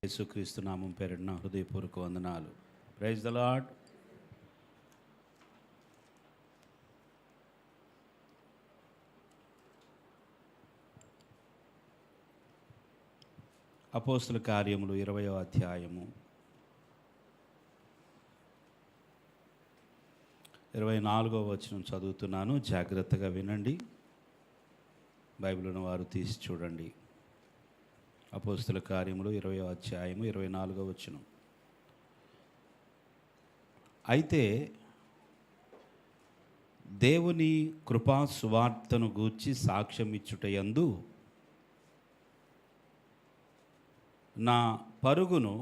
యేసుక్రీస్తు నామం పేరిట నా హృదయపూర్వక వందనాలు. Praise the lord. అపోస్తుల కార్యములు 20వ అధ్యాయము 24వ వచనం చదువుతున్నాను, జాగ్రత్తగా వినండి. బైబిల్ ఉన్న వారు తీసి చూడండి. అపోస్తుల కార్యములు 20వ అధ్యాయము 24వ వచనం. అయితే దేవుని కృపా సువార్తను గూర్చి సాక్ష్యం ఇచ్చుటయందు నా పరుగును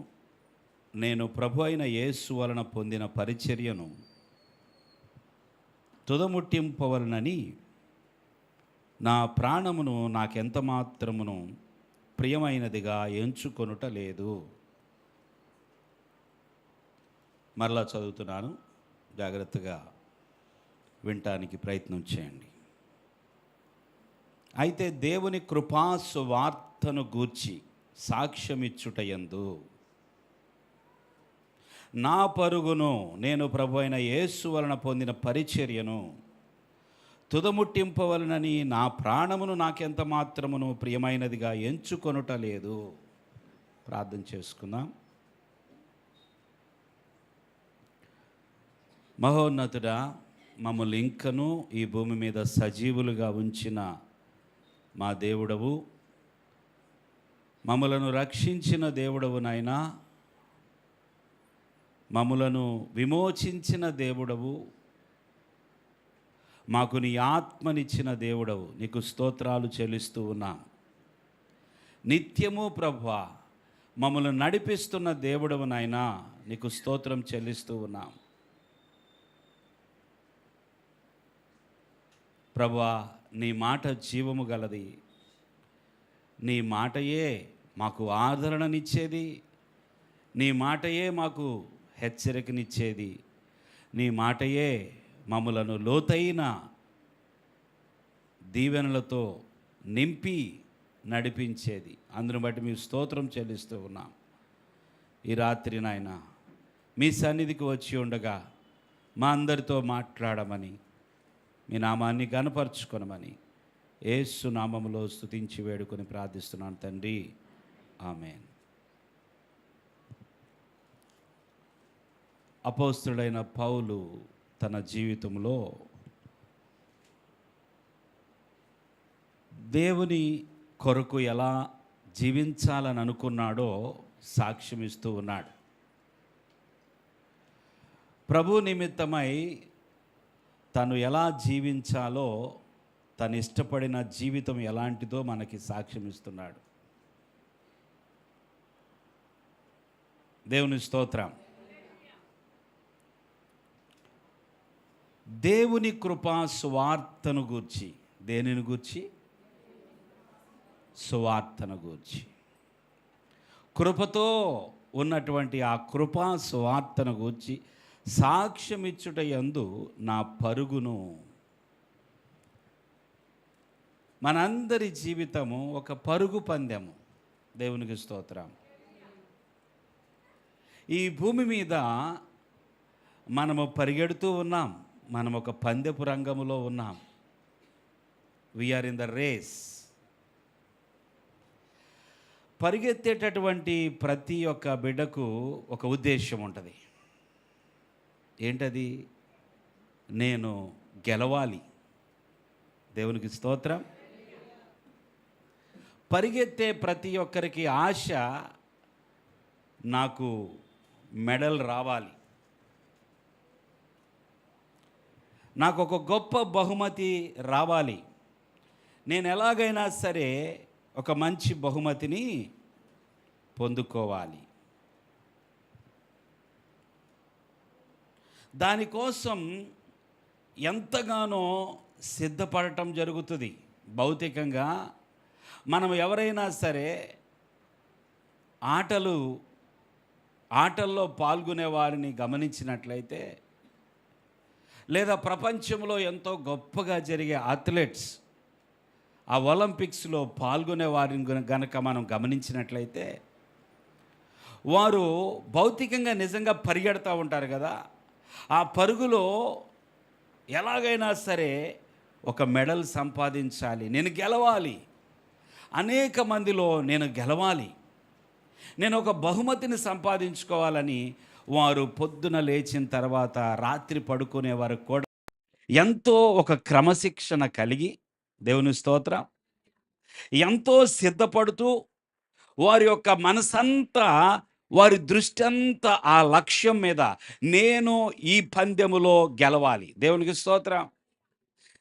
నేను ప్రభు అయిన యేసు వలన పొందిన పరిచర్యను తుదముట్టింపవలనని నా ప్రాణమును నాకెంత మాత్రమును ప్రియమైనదిగా ఎంచుకొనుట లేదు. మరలా చదువుతున్నాను, జాగ్రత్తగా వినటానికి ప్రయత్నం చేయండి. అయితే దేవుని కృపా సువార్తను గూర్చి సాక్ష్యమిచ్చుటయందు నా పరుగును నేను ప్రభు అయిన యేసు వలన పొందిన పరిచర్యను తుదముట్టింపవలనని నా ప్రాణమును నాకెంత మాత్రమును ప్రియమైనదిగా ఎంచుకొనుట లేదు. ప్రార్థన చేసుకుందాం. మహోన్నతుడా, మమ్మల్ని ఇంకనూ ఈ భూమి మీద సజీవులుగా ఉంచిన మా దేవుడవు, మమ్మలను రక్షించిన దేవుడవు నాయనా, మమ్మలను విమోచించిన దేవుడవు, మాకు నీ ఆత్మనిచ్చిన దేవుడవు, నీకు స్తోత్రాలు చెల్లిస్తూ ఉన్నాం. నిత్యము ప్రభువా మమ్మల్ని నడిపిస్తున్న దేవుడవు నాయనా, నీకు స్తోత్రం చెల్లిస్తూ ఉన్నాం. ప్రభువా, నీ మాట జీవము గలది. నీ మాటయే మాకు ఆదరణనిచ్చేది. నీ మాటయే మాకు హెచ్చరికనిచ్చేది. నీ మాటయే మమ్ములను లోతైన దీవెనలతో నింపి నడిపించేది. అందును బట్టి మీ స్తోత్రం చెల్లిస్తూ ఉన్నాం. ఈ రాత్రి నాయన మీ సన్నిధికి వచ్చి ఉండగా మా అందరితో మాట్లాడమని, మీ నామాన్ని గనపరుచుకొనమని యేసు నామములో స్తుతించి వేడుకొని ప్రార్థిస్తున్నాను తండ్రి, ఆమేన్. అపోస్తలుడైన పౌలు తన జీవితంలో దేవుని కొరకు ఎలా జీవించాలని అనుకున్నాడో సాక్ష్యమిస్తూ ఉన్నాడు. ప్రభు నిమిత్తమై తను ఎలా జీవించాలో, తను ఇష్టపడిన జీవితం ఎలాంటిదో మనకి సాక్ష్యం ఇస్తున్నాడు. దేవుని స్తోత్రం. దేవుని కృపా సువార్తను గూర్చి, దేనిని గూర్చి? సువార్తను గూర్చి. కృపతో ఉన్నటువంటి ఆ కృపా సువార్తను గూర్చి సాక్ష్యమిచ్చుట యందు నా పరుగును. మనందరి జీవితము ఒక పరుగు పందెము. దేవునికి స్తోత్రం. ఈ భూమి మీద మనము పరిగెడుతూ ఉన్నాం. మనం ఒక పందెపు రంగములో ఉన్నాం. We're in the race. పరిగెత్తేటటువంటి ప్రతి ఒక్క బిడ్డకు ఒక ఉద్దేశం ఉంటుంది. ఏంటది? నేను గెలవాలి. దేవునికి స్తోత్రం. పరిగెత్తే ప్రతి ఒక్కరికి ఆశ, నాకు మెడల్ రావాలి, నాకు ఒక గొప్ప బహుమతి రావాలి, నేను ఎలాగైనా సరే ఒక మంచి బహుమతిని పొందుకోవాలి. దానికోసం ఎంతగానో సిద్ధపడటం జరుగుతుంది. భౌతికంగా మనం ఎవరైనా సరే ఆటల్లో పాల్గొనే వారిని గమనించినట్లయితే, లేదా ప్రపంచంలో ఎంతో గొప్పగా జరిగే అథ్లెట్స్, ఆ ఒలింపిక్స్లో పాల్గొనే వారిని గనక మనం గమనించినట్లయితే, వారు భౌతికంగా నిజంగా పరిగెడతా ఉంటారు కదా! ఆ పరుగులో ఎలాగైనా సరే ఒక మెడల్ సంపాదించాలి. నేను గెలవాలి. అనేక మందిలో నేను గెలవాలి. నేను ఒక బహుమతిని సంపాదించుకోవాలని వారు పొద్దున లేచిన తర్వాత రాత్రి పడుకునే వరకు కూడా ఎంతో ఒక క్రమశిక్షణ కలిగి, దేవుని స్తోత్రం, ఎంతో సిద్ధపడుతూ వారి యొక్క మనసంతా, వారి దృష్టి అంతా ఆ లక్ష్యం మీద, నేను ఈ పందెములో గెలవాలి. దేవునికి స్తోత్రం.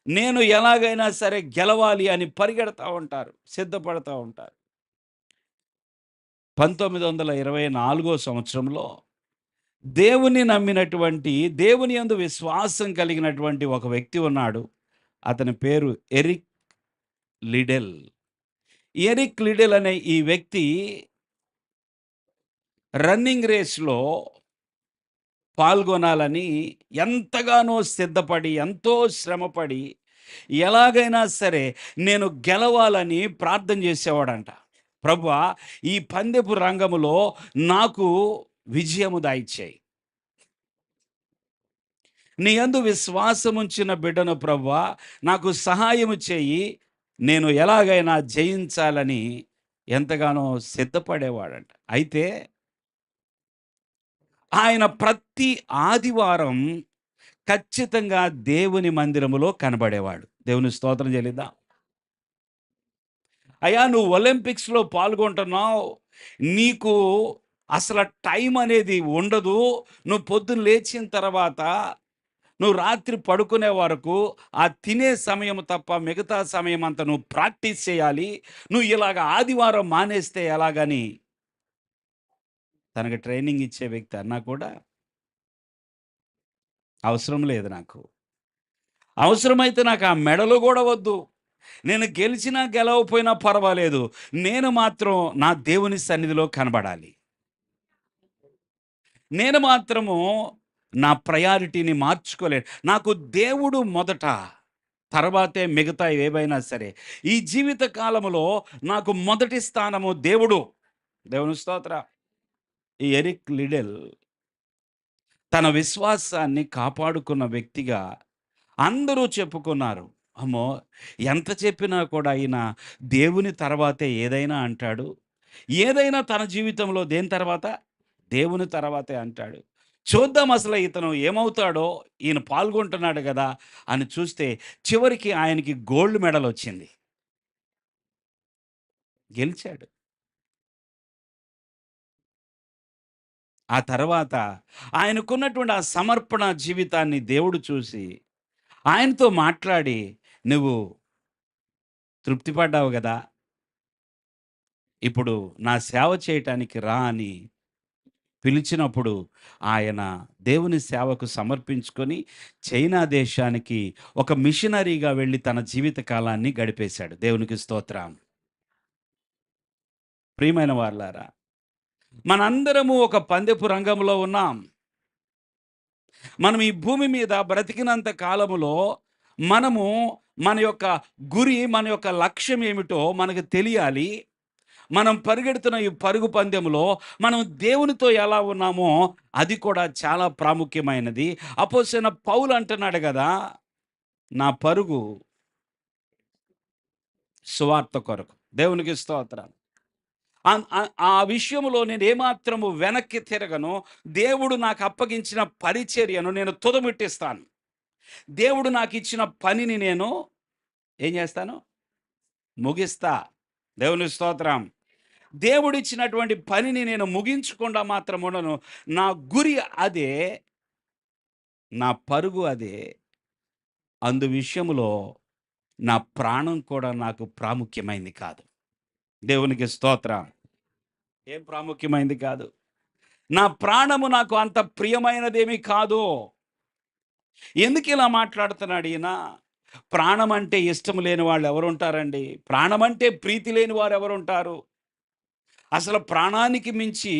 నేను ఎలాగైనా సరే గెలవాలి అని పరిగెడతా ఉంటారు, సిద్ధపడతా ఉంటారు. 1924 సంవత్సరంలో దేవుని నమ్మినటువంటి, దేవుని యందు విశ్వాసం కలిగినటువంటి ఒక వ్యక్తి ఉన్నాడు. అతని పేరు ఎరిక్ లిడెల్. ఎరిక్ లిడెల్ అనే ఈ వ్యక్తి రన్నింగ్ రేస్‌లో పాల్గొనాలని ఎంతగానో సిద్ధపడి, ఎంతో శ్రమపడి, ఎలాగైనా సరే నేను గెలవాలని ప్రార్థన చేసేవాడంట. ప్రభువా, ఈ పందెపు రంగములో నాకు విజయము దయచేయి. నీ యందు విశ్వాసముంచిన బిడ్డను ప్రభువా, నాకు సహాయము చేయి. నేను ఎలాగైనా జయించాలని ఎంతగానో సిద్ధపడేవాడంట. అయితే ఆయన ప్రతి ఆదివారం ఖచ్చితంగా దేవుని మందిరములో కనబడేవాడు. దేవుని స్తోత్రం చెల్లిద్దాం. అయ్యా, నువ్వు ఒలింపిక్స్‌లో పాల్గొంటున్నావు. నీకు అసల టైం అనేది ఉండదు. నువ్వు పొద్దున్న లేచిన తర్వాత నువ్వు రాత్రి పడుకునే వరకు ఆ తినే సమయం తప్ప మిగతా సమయం అంతా నువ్వు ప్రాక్టీస్ చేయాలి. నువ్వు ఇలాగ ఆదివారం మానేస్తే ఎలాగని తనకి ట్రైనింగ్ ఇచ్చే వ్యక్తి అన్నా కూడా, అవసరం లేదు నాకు. అవసరమైతే నాకు ఆ మెడలు గూడా వద్దు. నేను గెలిచినా, గెలవకపోయినా పర్వాలేదు. నేను మాత్రం నా దేవుని సన్నిధిలో కనబడాలి. నేను మాత్రము నా ప్రయారిటీని మార్చుకోలేను. నాకు దేవుడు మొదట, తర్వాతే మిగతావి ఏవైనా సరే. ఈ జీవిత కాలములో నాకు మొదటి స్థానము దేవుడు. దేవుని స్తోత్రం. ఈ ఎరిక్ లిడెల్ తన విశ్వాసాన్ని కాపాడుకున్న వ్యక్తిగా అందరూ చెప్పుకున్నారు. అమ్మో! ఎంత చెప్పినా కూడా ఈయన దేవుని తర్వాతే ఏదైనా అంటాడు. ఏదైనా తన జీవితంలో దేని తర్వాత? దేవుని తర్వాతే అంటాడు. చూద్దాం అసలు ఇతను ఏమవుతాడో, ఈయన పాల్గొంటున్నాడు గదా అని చూస్తే చివరికి ఆయనకి గోల్డ్ మెడల్ వచ్చింది. గెలిచాడు. ఆ తర్వాత ఆయనకున్నటువంటి ఆ సమర్పణ జీవితాన్ని దేవుడు చూసి ఆయనతో మాట్లాడి, "నువ్వు తృప్తి పడ్డావు గదా! ఇప్పుడు నా సేవ చేయటానికి రా" అని పిలిచినప్పుడు ఆయన దేవుని సేవకు సమర్పించుకొని చైనా దేశానికి ఒక మిషనరీగా వెళ్ళి తన జీవిత కాలాన్ని గడిపేశాడు. దేవునికి స్తోత్రం. ప్రియమైన వారలారా, మనందరము ఒక పందెపు రంగంలో ఉన్నాం. మనం ఈ భూమి మీద బ్రతికినంత కాలములో మనము మన యొక్క గురి, మన యొక్క లక్ష్యం ఏమిటో మనకు తెలియాలి. మనం పరిగెడుతున్న ఈ పరుగు పందెంలో మనం దేవునితో ఎలా ఉన్నామో అది కూడా చాలా ప్రాముఖ్యమైనది. అపోస్తలుడైన పౌలు అంటున్నాడు కదా, నా పరుగు సువార్త కొరకు. దేవునికి స్తోత్రం. ఆ విషయంలో నేను ఏమాత్రము వెనక్కి తిరగను. దేవుడు నాకు అప్పగించిన పరిచర్యను నేను తుదముట్టిస్తాను. దేవుడు నాకు ఇచ్చిన పనిని నేను ఏం చేస్తాను? ముగిస్తా. దేవుని స్తోత్రం. దేవుడిచ్చినటువంటి పనిని నేను ముగించకుండా మాత్రం ఉండను. నా గురి అదే, నా పరుగు అదే. అందు విషయములో నా ప్రాణం కూడా నాకు ప్రాముఖ్యమైంది కాదు. దేవునికి స్తోత్రం. ఏం ప్రాముఖ్యమైంది కాదు. నా ప్రాణము నాకు అంత ప్రియమైనదేమీ కాదు. ఎందుకు ఇలా మాట్లాడుతున్నాడు ఈయన? ప్రాణం అంటే ఇష్టం లేని వాళ్ళు ఎవరుంటారండి? ప్రాణం అంటే ప్రీతి లేని వారు ఎవరుంటారు? అసలు ప్రాణానికి మించి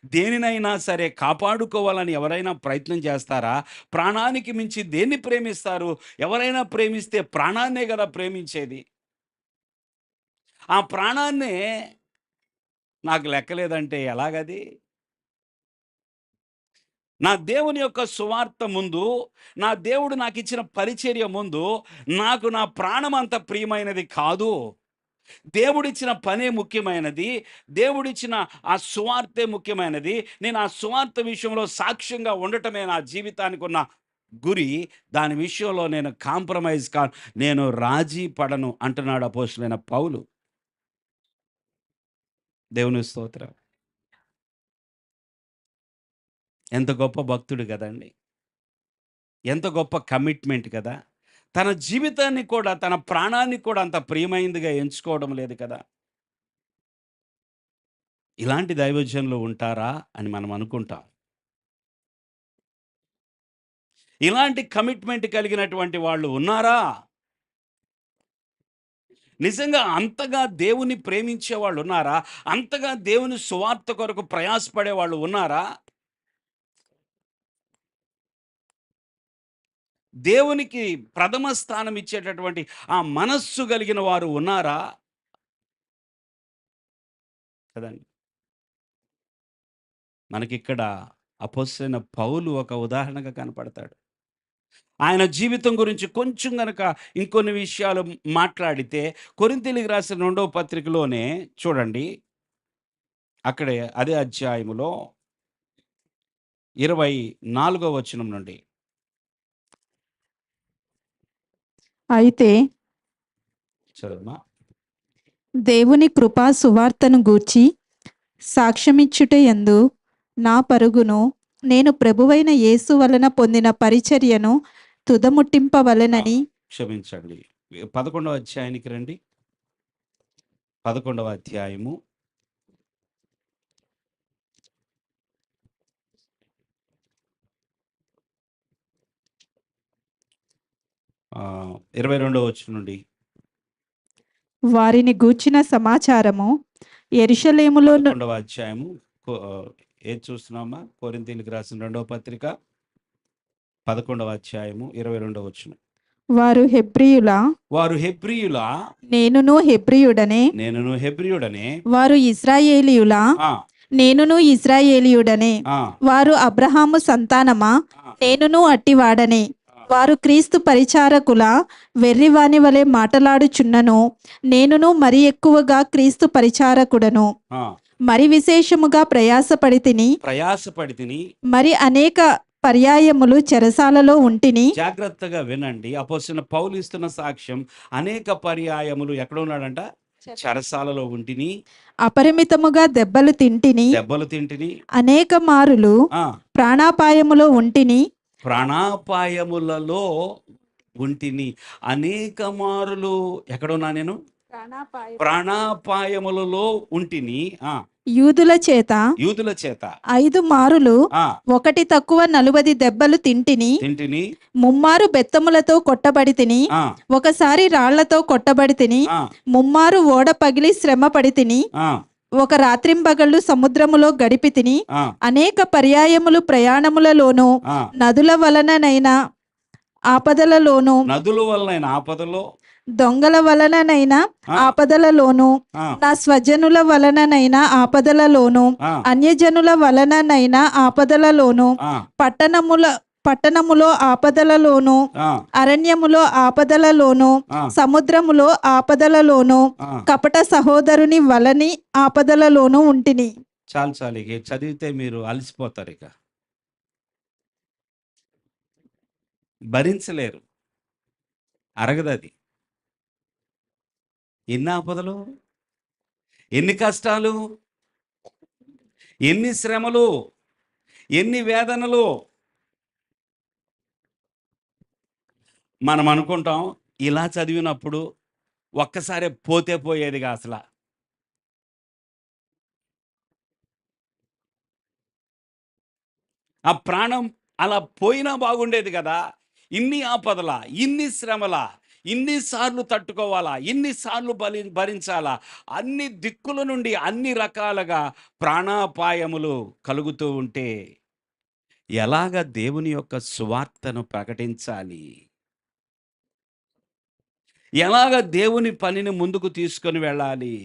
దేనినైనా సరే కాపాడుకోవాలని ఎవరైనా ప్రయత్నం చేస్తారా? ప్రాణానికి మించి దేన్ని ప్రేమిస్తారు? ఎవరైనా ప్రేమిస్తే ప్రాణాన్నే గదా ప్రేమించేది. ఆ ప్రాణాన్నే నాకు లెక్కలేదంటే ఎలాగది? నా దేవుని యొక్క సువార్త ముందు, నా దేవుడు నాకిచ్చిన పరిచర్య ముందు, నాకు నా ప్రాణం అంత ప్రియమైనది కాదు. దేవుడిచ్చిన పనే ముఖ్యమైనది. దేవుడిచ్చిన ఆ సువార్తే ముఖ్యమైనది. నేను ఆ సువార్త విషయంలో సాక్ష్యంగా ఉండటమే నా జీవితానికి ఉన్న గురి. దాని విషయంలో నేను కాంప్రమైజ్ కాను. నేను రాజీ పడను అంటున్నాడు అపోస్తలుడైన పౌలు. దేవుని స్తోత్రం. ఎంత గొప్ప భక్తుడు కదండీ! ఎంత గొప్ప కమిట్మెంట్ కదా! తన జీవితాన్ని కూడా, తన ప్రాణాన్ని కూడా అంత ప్రియమైనదిగా ఎంచుకోవడం లేదు కదా! ఇలాంటి దైవజనులు ఉంటారా అని మనం అనుకుంటాం. ఇలాంటి కమిట్మెంట్ కలిగినటువంటి వాళ్ళు ఉన్నారా? నిజంగా అంతగా దేవుని ప్రేమించే వాళ్ళు ఉన్నారా? అంతగా దేవుని సువార్త కొరకు ప్రయాసపడే వాళ్ళు ఉన్నారా? దేవునికి ప్రథమ స్థానం ఇచ్చేటటువంటి ఆ మనస్సు కలిగిన వారు ఉన్నారా? కదండీ! మనకిక్కడ అపోస్తలుడైన పౌలు ఒక ఉదాహరణగా కనపడతాడు. ఆయన జీవితం గురించి కొంచెం గనక ఇంకొన్ని విషయాలు మాట్లాడితే, కొరింథీయులకు రాసిన 2వ పత్రికలోనే చూడండి. అక్కడే అదే అధ్యాయములో 24వ వచనం నుండి. అయితే చదవమ్మా. దేవుని కృపా సువార్తను గూర్చి సాక్ష్యమిచ్చుటయందు నా పరుగును నేను ప్రభువైన యేసు వలన పొందిన పరిచర్యను తుదముట్టింపవలెనని. క్షమించండి. 11వ అధ్యాయానికి రండి. 11వ అధ్యాయము 22వ వచనం నుండి. వారిని గూర్చిన సమాచారము యెరూషలేములో 11వ అధ్యాయము ఏది చూస్తున్నామా? కొరింథీయులకు రాసిన 2వ పత్రిక 11వ అధ్యాయము 22వ వచనం. వారు హెబ్రీయులా, నేనును హెబ్రీయుడనే. వారు ఇశ్రాయేలీయులా, ఆ, నేనును ఇశ్రాయేలీయుడనే. ఆ, వారు అబ్రహాము సంతానమా, నేనును అట్టివాడనే. వారు క్రీస్తు పరిచారకుల వెర్రివాని వలె మాటలాడుచున్నను, నేనును మరి ఎక్కువగా క్రీస్తు పరిచారకుడను. ఆ, మరి విశేషముగా ప్రయాసపడి తిని, మరి అనేక పర్యాయములు చెరసాలలో ఉంటిని. జాగ్రత్తగా వినండి. అపోస్తలుడైన పౌలు ఇస్తున్న సాక్ష్యం. అనేక పర్యాయములు ఎక్కడ ఉన్నాడంట? చెరసాలలో ఉంటిని, అపరిమితముగా దెబ్బలు తింటిని, అనేక మారులు ప్రాణాపాయములో ఉంటిని. ప్రాణాపాయములలో ఉంటిని. అనేక మారులు ఎక్కడున్నా నేను? ప్రాణాపాయములలో ఉంటిని. యూదుల చేత 5 మారులు, ఒకటి తక్కువ 40 దెబ్బలు తింటిని. ముమ్మారు బెత్తములతో కొట్టబడి తిని, ఒకసారి రాళ్లతో కొట్టబడి తిని, ముమ్మారు ఓడ పగిలి శ్రమ పడి తిని, ఒక రాత్రింబగళ్ళు సముద్రములో గడిపి తిని, అనేక పర్యాయములు ప్రయాణములలోను, నదుల వలననైనా ఆపదలలోను, దొంగల వలననైనా ఆపదలలోను, నా స్వజనుల వలననైనా ఆపదలలోను, అన్యజనుల వలననైనా ఆపదలలోను, పట్టణములో ఆపదలలోను, అరణ్యములో ఆపదలలోను, సముద్రములో ఆపదలలోను, కపట సహోదరుని వలని ఆపదలలోను ఉంటిని. చాలు ఇక చదివితే మీరు అలసిపోతారు. ఇక భరించలేరు, అరగదది. ఎన్ని ఆపదలు, ఎన్ని కష్టాలు, ఎన్ని శ్రమలు, ఎన్ని వేదనలు. మనం అనుకుంటాం ఇలా చదివినప్పుడు ఒక్కసారి పోతే పోయేదిగా. అసలు ఆ ప్రాణం అలా పోయినా బాగుండేది కదా. ఇన్ని ఆపదల, ఇన్ని శ్రమల, ఇన్నిసార్లు తట్టుకోవాలా, ఇన్నిసార్లు భరించాలా, అన్ని దిక్కుల నుండి అన్ని రకాలుగా ప్రాణాపాయములు కలుగుతూ ఉంటే ఎలాగ దేవుని యొక్క సువార్తను ప్రకటించాలి, ఎలాగ దేవుని పనిని ముందుకు తీసుకొని వెళ్ళాలి,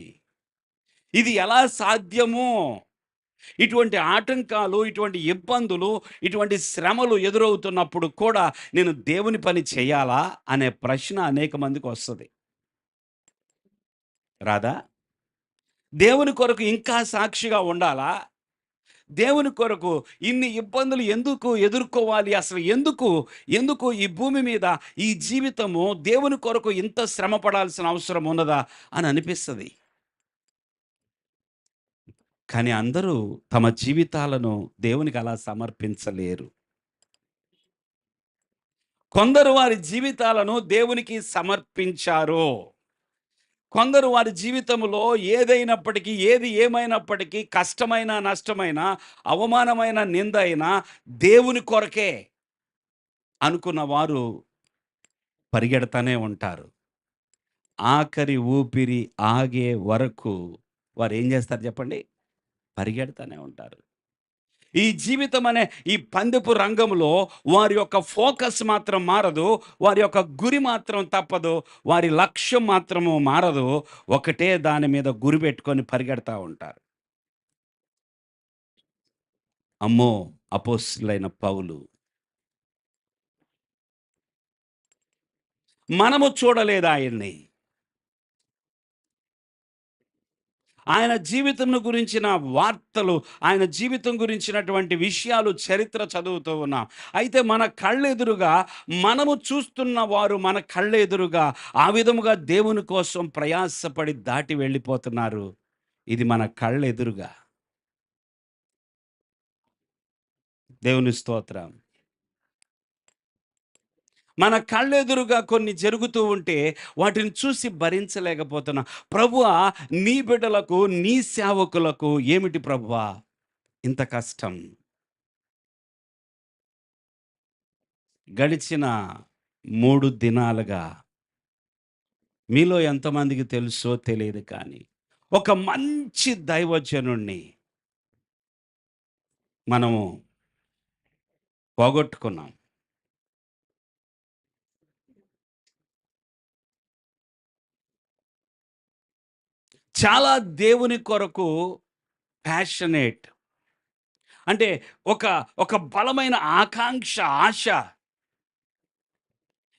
ఇది ఎలా సాధ్యమో ఇటువంటి ఆటంకాలు, ఇటువంటి ఇబ్బందులు, ఇటువంటి శ్రమలు ఎదురవుతున్నప్పుడు కూడా నేను దేవుని పని చేయాలా అనే ప్రశ్న అనేక మందికి వస్తది. రాదా? దేవుని కొరకు ఇంకా సాక్షిగా ఉండాలా? దేవుని కొరకు ఇన్ని ఇబ్బందులు ఎందుకు ఎదుర్కోవాలి? అసలు ఎందుకు ఈ భూమి మీద ఈ జీవితము దేవుని కొరకు ఇంత శ్రమ పడాల్సిన అవసరం ఉన్నదా అని అనిపిస్తది. కానీ అందరూ తమ జీవితాలను దేవునికి అలా సమర్పించలేరు. కొందరు వారి జీవితాలను దేవునికి సమర్పించారు. కొందరు వారి జీవితంలో ఏది ఏమైనప్పటికీ, కష్టమైన, నష్టమైన, అవమానమైన, నిందైన దేవుని కొరకే అనుకున్న వారు పరిగెడతానే ఉంటారు. ఆఖరి ఊపిరి ఆగే వరకు వారు ఏం చేస్తారు చెప్పండి? పరిగెడతానే ఉంటారు. ఈ జీవితం అనే ఈ పందెపు రంగంలో వారి యొక్క ఫోకస్ మాత్రం మారదు. వారి యొక్క గురి మాత్రం తప్పదు. వారి లక్ష్యం మాత్రము మారదు. ఒకటే దాని మీద గురి పెట్టుకొని పరిగెడతా ఉంటారు. అమ్మో! అపోస్తలుడైన పౌలు. మనము చూడలేదు ఆయన్ని. ఆయన జీవితం గురించిన వార్తలు, ఆయన జీవితం గురించినటువంటి విషయాలు, చరిత్ర చదువుతూ ఉన్నాం. అయితే మన కళ్ళెదురుగా, మనము చూస్తున్న వారు మన కళ్ళెదురుగా ఆ విధముగా దేవుని కోసం ప్రయాసపడి దాటి వెళ్ళిపోతున్నారు. ఇది మన కళ్ళెదురుగా. దేవుని స్తోత్రం. మన కళ్ళెదురుగా కొన్ని జరుగుతూ ఉంటే వాటిని చూసి భరించలేకపోతున్నా. ప్రభువా, నీ బిడ్డలకు, నీ సేవకులకు ఏమిటి ప్రభువా ఇంత కష్టం? గడిచిన 3 దినాలుగా మీలో ఎంతమందికి తెలుసో తెలియదు కానీ ఒక మంచి దైవజనుణ్ణి మనము పోగొట్టుకున్నాం. చాలా దేవుని కొరకు ప్యాషనేట్, అంటే ఒక ఒక బలమైన ఆకాంక్ష, ఆశ.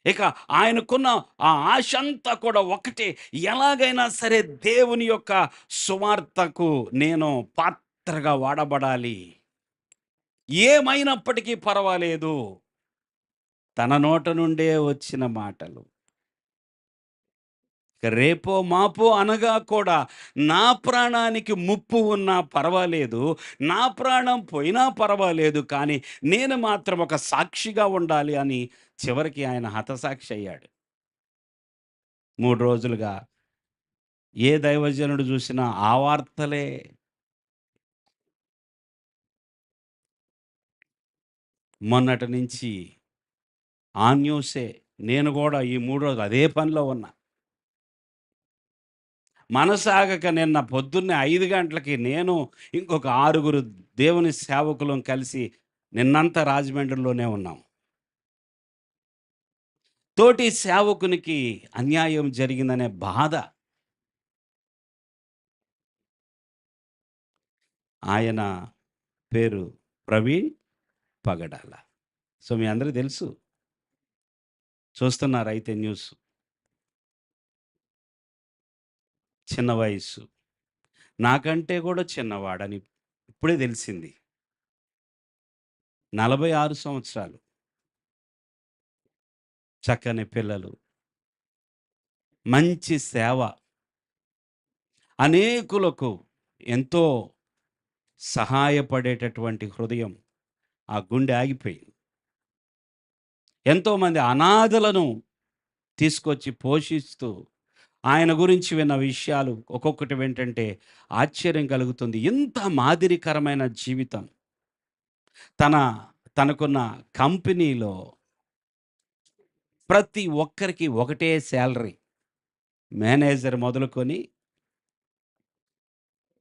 ఇక ఆయనకున్న ఆ ఆశ అంతా కూడా ఒకటే, ఎలాగైనా సరే దేవుని యొక్క సువార్తకు నేను పాత్రగా వాడబడాలి. ఏమైనప్పటికీ పర్వాలేదు. తన నోట నుండే వచ్చిన మాటలు. రేపో మాపో అనగా కూడా నా ప్రాణానికి ముప్పు ఉన్నా పర్వాలేదు, నా ప్రాణం పోయినా పర్వాలేదు, కానీ నేను మాత్రం ఒక సాక్షిగా ఉండాలి అని చివరికి ఆయన హతసాక్షి అయ్యాడు. 3 రోజులుగా ఏ దైవజనుడు చూసినా ఆ వార్తలే. మొన్నటి నుంచి ఆ న్యూసే. నేను కూడా ఈ 3 రోజులు అదే పనిలో ఉన్నా. మనసాగక నిన్న పొద్దున్నే 5 గంటలకి నేను ఇంకొక 6 దేవుని సేవకులం కలిసి నిన్నంతా రాజమండ్రిలోనే ఉన్నాం. తోటి సేవకునికి అన్యాయం జరిగిందనే బాధ. ఆయన పేరు ప్రవీణ్ పగడాల. సో మీ అందరికీ తెలుసు. చూస్తున్నారు అయితే న్యూస్. చిన్న వయస్సు, నాకంటే కూడా చిన్నవాడని ఇప్పుడే తెలిసింది. 46 సంవత్సరాలు, చక్కని పిల్లలు, మంచి సేవ, అనేకులకు ఎంతో సహాయపడేటటువంటి హృదయం. ఆ గుండె ఆగిపోయింది. ఎంతోమంది అనాథలను తీసుకొచ్చి పోషిస్తూ ఆయన గురించి విన్న విషయాలు ఒక్కొక్కటి ఏంటంటే ఆశ్చర్యం కలుగుతుంది. ఇంత మాదిరికరమైన జీవితం. తనకున్న కంపెనీలో ప్రతి ఒక్కరికి ఒకటే శాలరీ. మేనేజర్ మొదలుకొని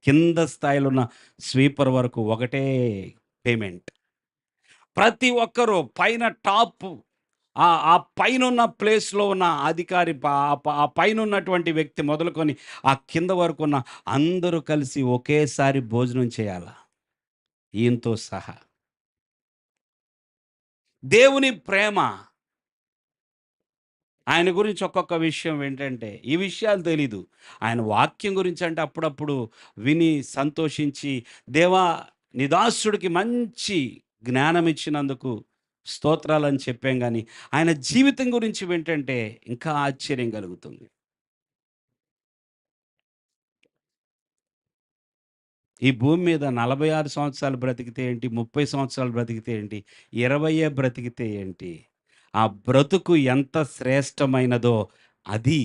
కింద స్థాయిలో ఉన్న స్వీపర్ వరకు ఒకటే పేమెంట్. ప్రతి ఒక్కరూ పైన టాప్, ఆ పైనున్న ప్లేస్లో ఉన్న అధికారి, ఆ పైన ఉన్నటువంటి వ్యక్తి మొదలుకొని ఆ కింద వరకు ఉన్న అందరూ కలిసి ఒకేసారి భోజనం చేయాల. ఈయనతో సహా. దేవుని ప్రేమ, ఆయన గురించి ఒక్కొక్క విషయం ఏంటంటే, ఈ విషయాలు తెలీదు. ఆయన వాక్యం గురించి అంటే అప్పుడప్పుడు విని సంతోషించి, దేవా నీ దాసుడికి మంచి జ్ఞానం ఇచ్చినందుకు స్తోత్రాలని చెప్పాం గానీ, ఆయన జీవితం గురించి వింటంటే ఇంకా ఆశ్చర్యం కలుగుతుంది. ఈ భూమి మీద 46 సంవత్సరాలు బ్రతికితే ఏంటి? 30 సంవత్సరాలు బ్రతికితే ఏంటి? 20 బ్రతికితే ఏంటి? ఆ బ్రతుకు ఎంత శ్రేష్టమైనదో అది.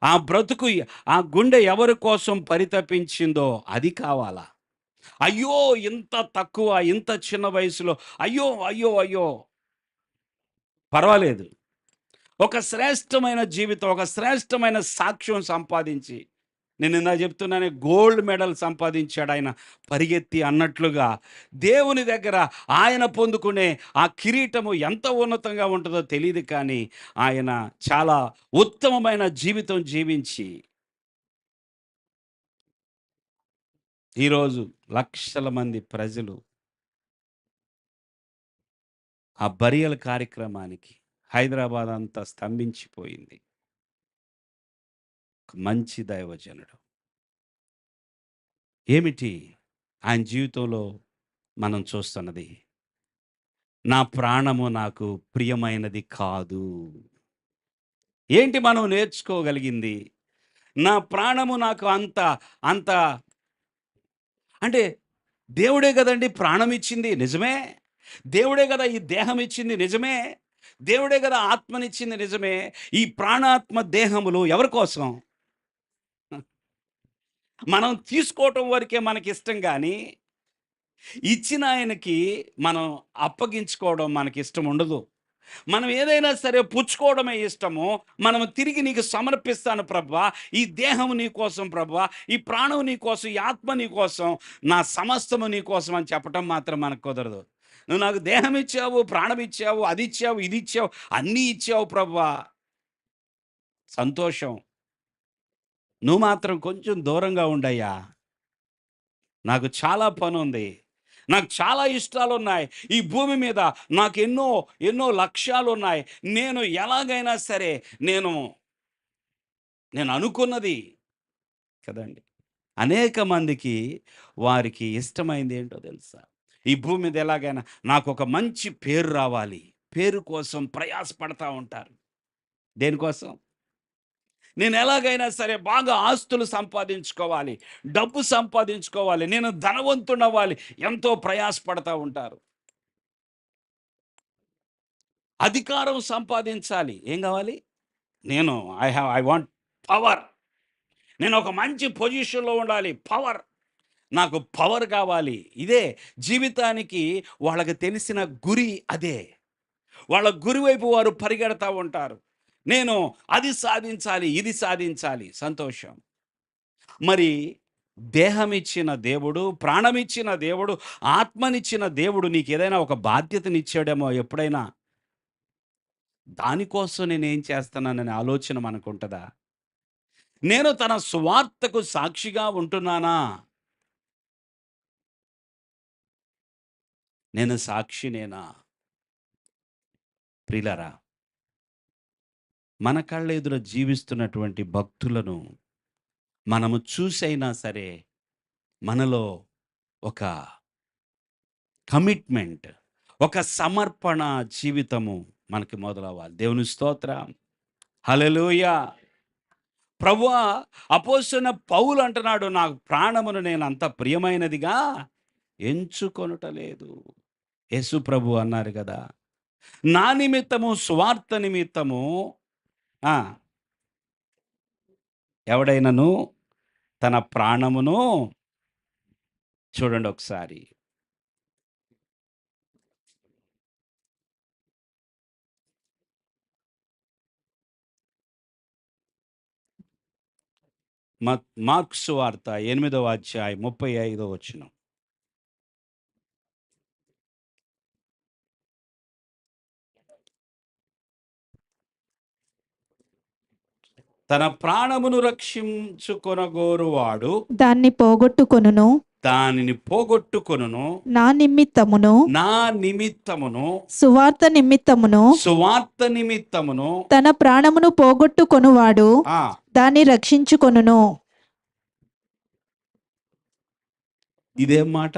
ఆ బ్రతుకు ఆ గుండె ఎవరి కోసం పరితపించిందో అది కావాలా? అయ్యో! ఇంత తక్కువ, ఇంత చిన్న వయసులో అయ్యో! అయ్యో! అయ్యో! పర్వాలేదు. ఒక శ్రేష్టమైన జీవితం, ఒక శ్రేష్టమైన సాక్ష్యం సంపాదించి, నేనిందాక చెప్తున్నానే గోల్డ్ మెడల్ సంపాదించాడాయన పరిగెత్తి అన్నట్లుగా, దేవుని దగ్గర ఆయన పొందుకునే ఆ కిరీటము ఎంత ఉన్నతంగా ఉంటుందో తెలీదు కానీ, ఆయన చాలా ఉత్తమమైన జీవితం జీవించి, ఈరోజు లక్షల మంది ప్రజలు ఆ బరియల్ కార్యక్రమానికి హైదరాబాద్ అంతా స్తంభించిపోయింది. ఒక మంచి దైవజనుడు. ఏమిటి ఆయన జీవితంలో మనం చూస్తున్నది? నా ప్రాణము నాకు ప్రియమైనది కాదు. ఏంటి మనం నేర్చుకోగలిగింది? నా ప్రాణము నాకు అంత అంత అంటే దేవుడే గదండీ ప్రాణం ఇచ్చింది నిజమే. దేవుడే గదా ఈ దేహం ఇచ్చింది నిజమే. దేవుడే గదా ఆత్మనిచ్చింది నిజమే. ఈ ప్రాణాత్మ దేహములు ఎవరి కోసం? మనం తీసుకోవటం వరకే మనకిష్టం గానీ, ఇచ్చిన ఆయనకి మనం అప్పగించుకోవడం మనకిష్టం ఉండదు. మనం ఏదైనా సరే పుచ్చుకోవడమే ఇష్టము. మనం తిరిగి నీకు సమర్పిస్తాను ప్రభువా. ఈ దేహం నీ కోసం ప్రభువా. ఈ ప్రాణం నీ కోసం, ఈ ఆత్మ నీ కోసం, నా సమస్తము నీ కోసం అని చెప్పటం మాత్రం మనకు కుదరదు. నువ్వు నాకు దేహం ఇచ్చావు, ప్రాణం ఇచ్చావు, అది ఇచ్చావు, ఇది ఇచ్చావు, అన్నీ ఇచ్చావు ప్రభువా. సంతోషం. నువ్వు మాత్రం కొంచెం దూరంగా ఉండయ్యా. నాకు చాలా పనుంది. నాకు చాలా ఇష్టాలున్నాయి. ఈ భూమి మీద నాకు ఎన్నో, ఎన్నో లక్ష్యాలున్నాయి. నేను ఎలాగైనా సరే నేను అనుకున్నది కదండీ. అనేక మందికి వారికి ఇష్టమైంది ఏంటో తెలుసా? ఈ భూమి మీద ఎలాగైనా నాకొక మంచి పేరు రావాలి. పేరు కోసం ప్రయాసపడతా ఉంటారు. దేనికోసం? నేను ఎలాగైనా సరే బాగా ఆస్తులు సంపాదించుకోవాలి, డబ్బు సంపాదించుకోవాలి, నేను ధనవంతుడవ్వాలి, ఎంతో ప్రయాసపడతా ఉంటారు. అధికారం సంపాదించాలి. ఏం కావాలి? నేను ఐ వాంట్ పవర్. నేను ఒక మంచి పొజిషన్‌లో ఉండాలి. పవర్. నాకు పవర్ కావాలి. ఇదే జీవితానికి వాళ్ళకి తెలిసిన గురి అదే. వాళ్ళ గురి వైపు వారు పరిగెడతా ఉంటారు. నేను అది సాధించాలి, ఇది సాధించాలి. సంతోషం. మరి దేహమిచ్చిన దేవుడు, ప్రాణమిచ్చిన దేవుడు, ఆత్మనిచ్చిన దేవుడు నీకేదైనా ఒక బాధ్యతనిచ్చాడేమో ఎప్పుడైనా? దానికోసం నేనేం చేస్తున్నాననే ఆలోచన మనకుంటదా? నేను తన సువార్తకు సాక్షిగా ఉంటున్నానా? నేను సాక్షినేనా? ప్రియులారా, మన కళ్ళెదుర జీవిస్తున్నటువంటి భక్తులను మనము చూసైనా సరే మనలో ఒక కమిట్మెంట్, ఒక సమర్పణ జీవితము మనకి మొదలవ్వాలి. దేవుని స్తోత్రం. హల్లెలూయా. ప్రభువా, అపోస్తలుడైన పౌలు అంటున్నాడు, నా ప్రాణమును నేను అంత ప్రియమైనదిగా ఎంచుకొనుట లేదు. యేసు ప్రభు అన్నారు కదా, నా నిమిత్తము సువార్త నిమిత్తము ఆ, ఎవడైనను తన ప్రాణమును చూడండి ఒకసారి. మార్కు సువార్త 8వ అధ్యాయం 35వ వచనం. తన ప్రాణమును రక్షించుకొనగోరువాడు దాన్ని పోగొట్టుకొనును. దానిని పోగొట్టుకొనును, నా నిమిత్తమును నా నిమిత్తమును, సువార్త నిమిత్తమును సువార్త నిమిత్తమును. తన ప్రాణమును పోగొట్టుకొనువాడు ఆ దాన్ని రక్షించుకొనును. ఇదేం మాట?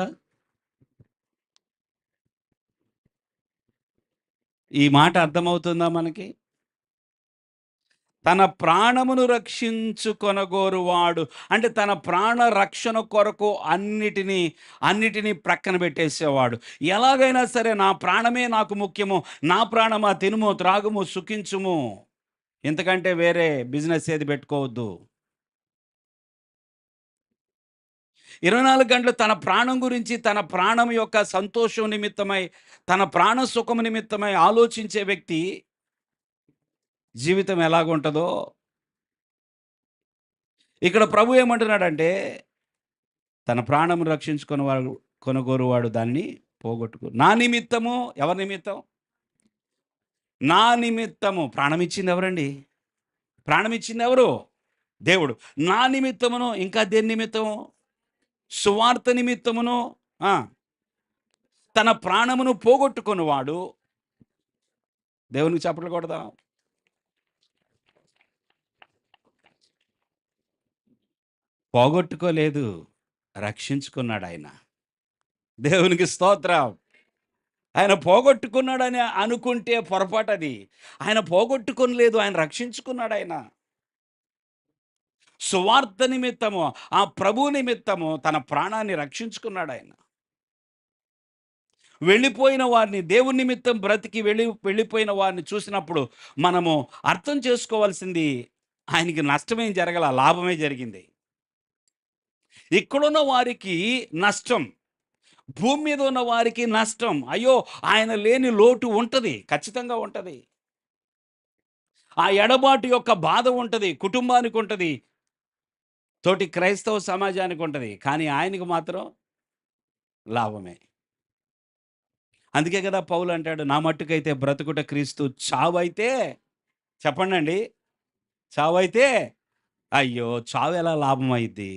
ఈ మాట అర్థమవుతుందా మనకి? తన ప్రాణమును రక్షించుకొనగోరువాడు అంటే తన ప్రాణ రక్షణ కొరకు అన్నిటినీ ప్రక్కన పెట్టేసేవాడు. ఎలాగైనా సరే నా ప్రాణమే నాకు ముఖ్యము, నా ప్రాణమా తినుము త్రాగుము సుఖించుము, ఇంతకంటే వేరే బిజినెస్ ఏది పెట్టుకోవద్దు. 24 గంటలు తన ప్రాణం గురించి, తన ప్రాణం యొక్క సంతోషం నిమిత్తమై, తన ప్రాణ సుఖం నిమిత్తమై ఆలోచించే వ్యక్తి జీవితం ఎలాగుంటుందో ఇక్కడ ప్రభు ఏమంటున్నాడంటే, తన ప్రాణం కొనగోరువాడు దాన్ని నా నిమిత్తము. ఎవరి నిమిత్తం? నా నిమిత్తము. ప్రాణం ఇచ్చింది ఎవరండి? ప్రాణం ఇచ్చింది ఎవరు? దేవుడు. నా నిమిత్తమును, ఇంకా దేని నిమిత్తము? సువార్త నిమిత్తమును తన ప్రాణమును పోగొట్టుకొనువాడు. దేవునికి చప్పట్లు కొడదాం. పోగొట్టుకోలేదు, రక్షించుకున్నాడు ఆయన. దేవునికి స్తోత్రం. ఆయన పోగొట్టుకున్నాడని అనుకుంటే పొరపాటు అది. ఆయన పోగొట్టుకొనలేదు, ఆయన రక్షించుకున్నాడు. ఆయన సువార్త నిమిత్తము, ఆ ప్రభు నిమిత్తము తన ప్రాణాన్ని రక్షించుకున్నాడు. ఆయన వెళ్ళిపోయిన వారిని, దేవుని నిమిత్తం బ్రతికి వెళ్ళిపోయిన వారిని చూసినప్పుడు మనము అర్థం చేసుకోవాల్సింది, ఆయనకి నష్టమేం జరగల, లాభమే జరిగింది. ఇక్కడున్న వారికి నష్టం, భూమి మీద ఉన్న వారికి నష్టం. అయ్యో, ఆయన లేని లోటు ఉంటుంది, ఖచ్చితంగా ఉంటుంది. ఆ ఎడబాటు యొక్క బాధ ఉంటుంది, కుటుంబానికి ఉంటుంది, తోటి క్రైస్తవ సమాజానికి ఉంటుంది. కానీ ఆయనకు మాత్రం లాభమే. అందుకే కదా పౌలు అంటాడు, నా మట్టుకైతే బ్రతుకుట క్రీస్తు, చావైతే చెప్పండి, చావైతే అయ్యో, చావు ఎలా లాభం అయింది?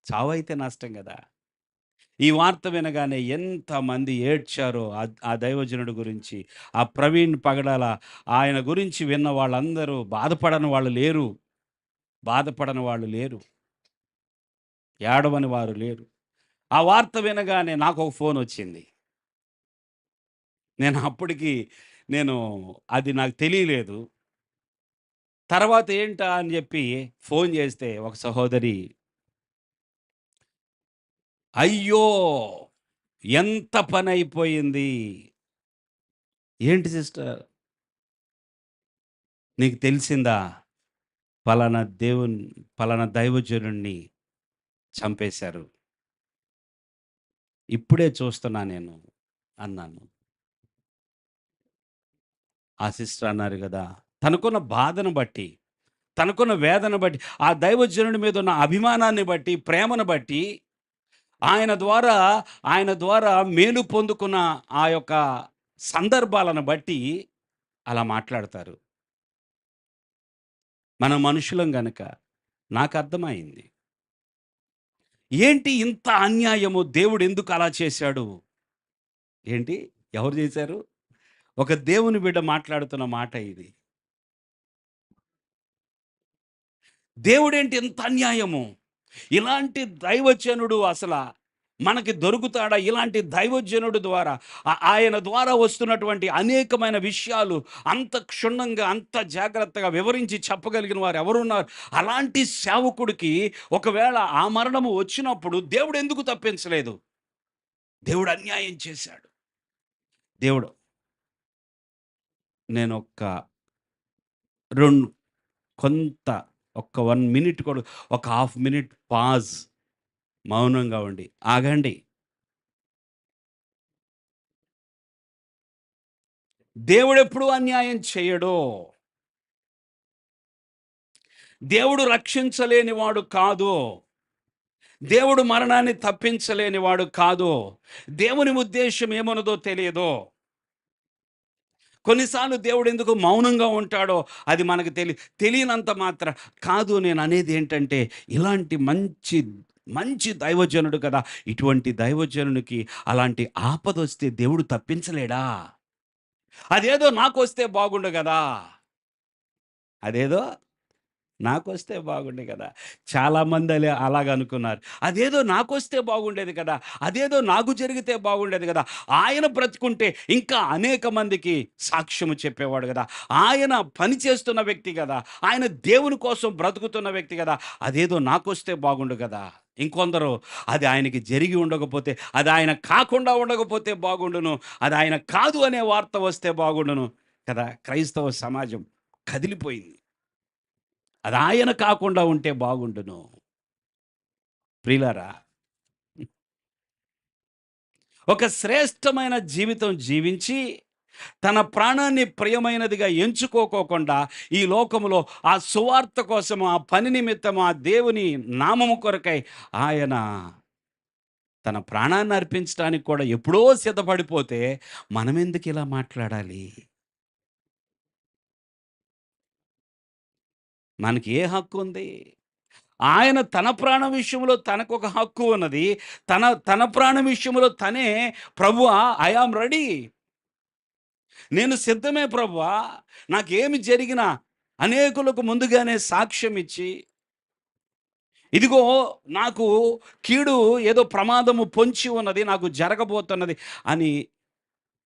చావైతే నష్టం కదా. ఈ వార్త వినగానే ఎంతమంది ఏడ్చారో ఆ దైవజనుడి గురించి. ఆ ప్రవీణ్ పగడాల ఆయన గురించి విన్న వాళ్ళందరూ బాధపడని వాళ్ళు లేరు, ఏడవని వారు లేరు. ఆ వార్త వినగానే నాకు ఒక ఫోన్ వచ్చింది. నేను అది నాకు తెలియలేదు. తర్వాత ఏంటా అని చెప్పి ఫోన్ చేస్తే ఒక సహోదరి, అయ్యో ఎంత పని అయిపోయింది. ఏంటి సిస్టర్, నీకు తెలిసిందా, పలానా దైవజనుణ్ణి చంపేశారు, ఇప్పుడే చూస్తున్నా నేను అన్నాను. ఆ సిస్టర్ అన్నారు కదా, తనకున్న బాధను బట్టి, తనకున్న వేదన బట్టి, ఆ దైవజనుడి మీద ఉన్న అభిమానాన్ని బట్టి, ప్రేమను బట్టి, ఆయన ద్వారా మేలు పొందుకున్న ఆ యొక్క సందర్భాలను బట్టి అలా మాట్లాడతారు. మన మనుషులం గనక నాకు అర్థమైంది, ఏంటి ఇంత అన్యాయము, దేవుడు ఎందుకు అలా చేశాడు? ఏంటి, ఎవరు చేశారు? ఒక దేవుని బిడ్డ మాట్లాడుతున్న మాట ఇది. దేవుడేంటి ఎంత అన్యాయము? ఇలాంటి దైవజనుడు అసలు మనకి దొరుకుతాడా? ఇలాంటి దైవజనుడు ద్వారా, ఆయన ద్వారా వస్తున్నటువంటి అనేకమైన విషయాలు అంత క్షుణ్ణంగా, అంత జాగ్రత్తగా వివరించి చెప్పగలిగిన వారు ఎవరున్నారు? అలాంటి సేవకుడికి ఒకవేళ ఆ మరణము వచ్చినప్పుడు దేవుడు ఎందుకు తప్పించలేదు? దేవుడు అన్యాయం చేశాడు. దేవుడు, నేను ఒక 1 మినిట్ కూడా, ఒక హాఫ్ మినిట్ పాజ్, మౌనంగా ఉండి ఆగండి. దేవుడు ఎప్పుడు అన్యాయం చేయడు. దేవుడు రక్షించలేని వాడు కాదు. దేవుడు మరణాన్ని తప్పించలేని వాడు కాదు. దేవుని ఉద్దేశం ఏమన్నదో తెలియదు. కొన్నిసార్లు దేవుడు ఎందుకు మౌనంగా ఉంటాడో అది మనకు తెలియనంత మాత్రం కాదు. నేను అనేది ఏంటంటే, ఇలాంటి మంచి మంచి దైవజనుడు కదా! ఇటువంటి దైవజనునికి అలాంటి ఆపదొస్తే దేవుడు తప్పించలేడా? అదేదో నాకొస్తే బాగుండు గదా! అదేదో నాకొస్తే బాగుండు కదా! చాలామంది అలాగనుకున్నారు. అదేదో నాకొస్తే బాగుండేది కదా! అదేదో నాకు జరిగితే బాగుండేది కదా! ఆయన బ్రతికుంటే ఇంకా అనేక మందికి సాక్ష్యము చెప్పేవాడు గదా! ఆయన పని చేస్తున్న వ్యక్తి గదా! ఆయన దేవుని కోసం బ్రతుకుతున్న వ్యక్తి గదా! అదేదో నాకొస్తే బాగుండు గదా! ఇంకొందరు అది ఆయనకి జరిగి ఉండకపోతే, అది ఆయన కాకుండా ఉండకపోతే బాగుండును. అది ఆయన కాదు అనే వార్త వస్తే బాగుండును కదా! క్రైస్తవ సమాజం కదిలిపోయింది. అది ఆయన కాకుండా ఉంటే బాగుండును. ప్రియులారా, ఒక శ్రేష్టమైన జీవితం జీవించి, తన ప్రాణాన్ని ప్రియమైనదిగా ఎంచుకోకోకుండా, ఈ లోకములో ఆ సువార్త కోసం, ఆ పని నిమిత్తం, ఆ దేవుని నామము కొరకై ఆయన తన ప్రాణాన్ని అర్పించడానికి కూడా ఎప్పుడో సిద్ధపడిపోతే, మనమెందుకు ఇలా మాట్లాడాలి? మనకి ఏ హక్కుంది? ఆయన తన ప్రాణం విషయంలో తనకొక హక్కు ఉన్నది. తన తన ప్రాణం విషయంలో తనే ప్రభువా ఐ యామ్ రెడీ. నేను సిద్ధమే ప్రభువా. నాకేమి జరిగినా అనేకులకు ముందుగానే సాక్ష్యం ఇచ్చి, ఇదిగో నాకు కీడు ఏదో ప్రమాదము పొంచి ఉన్నది. నాకు జరగబోతున్నది అని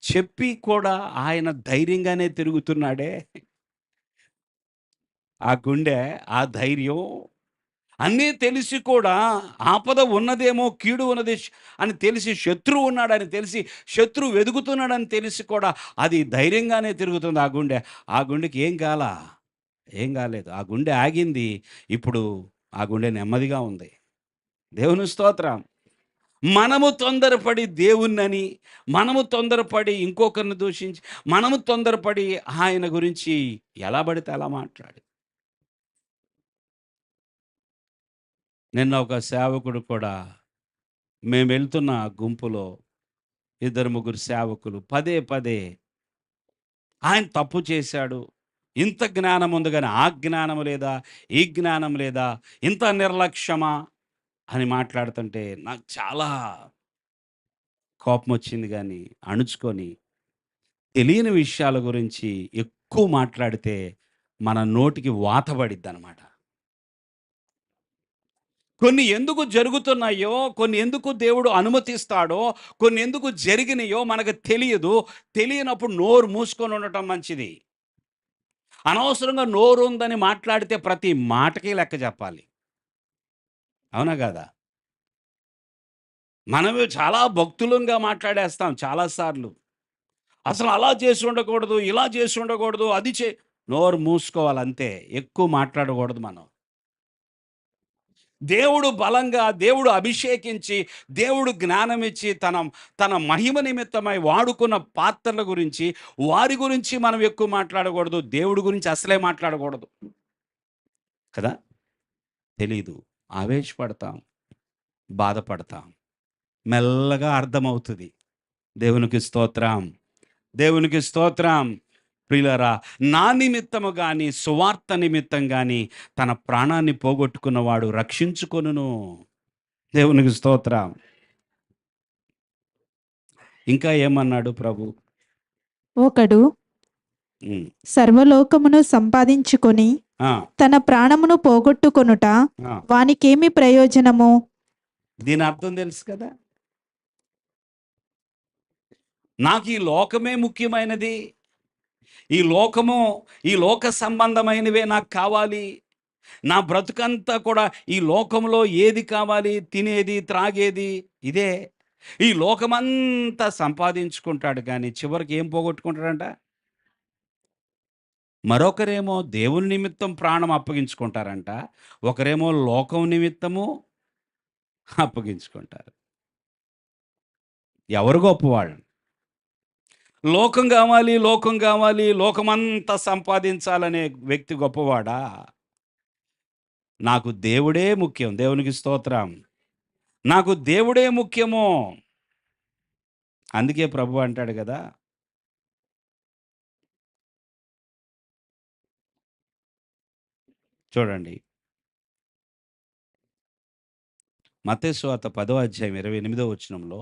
చెప్పి కూడా ఆయన ధైర్యంగానే తిరుగుతున్నాడే. ఆ గుండె, ఆ ధైర్యం అన్నీ తెలిసి కూడా ఆపద ఉన్నదేమో, కీడు ఉన్నది అని తెలిసి, శత్రువు ఉన్నాడని తెలిసి, శత్రువు వెదుకుతున్నాడని తెలిసి కూడా అది ధైర్యంగానే తిరుగుతుంది ఆ గుండె. ఆ గుండెకి ఏం కాలా? ఏం కాలేదు. ఆ గుండె ఆగింది. ఇప్పుడు ఆ గుండె నెమ్మదిగా ఉంది. దేవుని స్తోత్రం. మనము తొందరపడి దేవుణ్ణని, మనము తొందరపడి ఇంకొకరిని దూషించి, మనము తొందరపడి ఆయన గురించి ఎలా పడితే అలా మాట్లాడి, నిన్న ఒక సేవకుడు కూడా మేమెళ్తున్న గుంపులో ఇద్దరు ముగ్గురు సేవకులు పదే పదే ఆయన తప్పు చేశాడు. ఇంత జ్ఞానం ఉంది గాని ఆ జ్ఞానం లేదా? ఈ జ్ఞానం లేదా? ఇంత నిర్లక్ష్యమా? అని మాట్లాడుతుంటే నాకు చాలా కోపమొచ్చింది గానీ అణుచుకొని, తెలియని విషయాల గురించి ఎక్కువ మాట్లాడితే మన నోటికి వాత పడిద్దనమాట. కొన్ని ఎందుకు జరుగుతున్నాయో, కొన్ని ఎందుకు దేవుడు అనుమతిస్తాడో, కొన్ని ఎందుకు జరిగినాయో మనకు తెలియదు. తెలియనప్పుడు నోరు మూసుకొని ఉండటం మంచిది. అనవసరంగా నోరుందని మాట్లాడితే ప్రతి మాటకి లెక్క చెప్పాలి. అవునా కాదా? మనమే చాలా భక్తులంగా మాట్లాడేస్తాం చాలా సార్లు. అసలు అలా చేసి ఉండకూడదు, ఇలా చేసి ఉండకూడదు, అది నోరు మూసుకోవాలి అంతే. ఎక్కువ మాట్లాడకూడదు మనం. దేవుడు బలంగా, దేవుడు అభిషేకించి, దేవుడు జ్ఞానమిచ్చి, తన మహిమ నిమిత్తమై వాడుకున్న పాత్రల గురించి, వారి గురించి మనం ఎక్కువ మాట్లాడకూడదు. దేవుడి గురించి అసలే మాట్లాడకూడదు. కదా! తెలీదు. ఆవేశపడతాం, బాధపడతాం. మెల్లగా అర్థమవుతది. దేవునికి స్తోత్రం. దేవునికి స్తోత్రం. ప్రియులారా, నా నిమిత్తము గాని, సువార్త నిమిత్తం గాని, తన ప్రాణాన్ని పోగొట్టుకున్నవాడు రక్షించుకొనును. దేవునికి స్తోత్రం. ఇంకా ఏమన్నాడు ప్రభు? ఒకడు హ్మ్. సర్వలోకమును సంపాదించుకొని ఆ! తన ప్రాణమును పోగొట్టుకొనుట ఆ! వానికేమి ప్రయోజనము? దీని అర్థం తెలుసు కదా! నాకు ఈ లోకమే ముఖ్యమైనది. ఈ లోకము, ఈ లోక సంబంధమైనవే నాకు కావాలి. నా బ్రతుకంతా కూడా ఈ లోకంలో ఏది కావాలి? తినేది, త్రాగేది ఇదే. ఈ లోకమంతా సంపాదించుకుంటాడు గానీ, చివరికి ఏం పోగొట్టుకుంటాడంట? మరొకరేమో దేవుని నిమిత్తం ప్రాణం అప్పగించుకుంటారంట. ఒకరేమో లోకం నిమిత్తము అప్పగించుకుంటారు. ఎవరు గొప్పవాళ్ళు? లోకం గావాలి, లోకం గావాలి, లోకమంతా సంపాదించాలనే వ్యక్తి గొప్పవాడా? నాకు దేవుడే ముఖ్యం. దేవునికి స్తోత్రం. నాకు దేవుడే ముఖ్యము. అందుకే ప్రభువు అంటాడు గదా! చూడండి. మత్తయి సువార్త 10వ అధ్యాయం 28వ వచనంలో,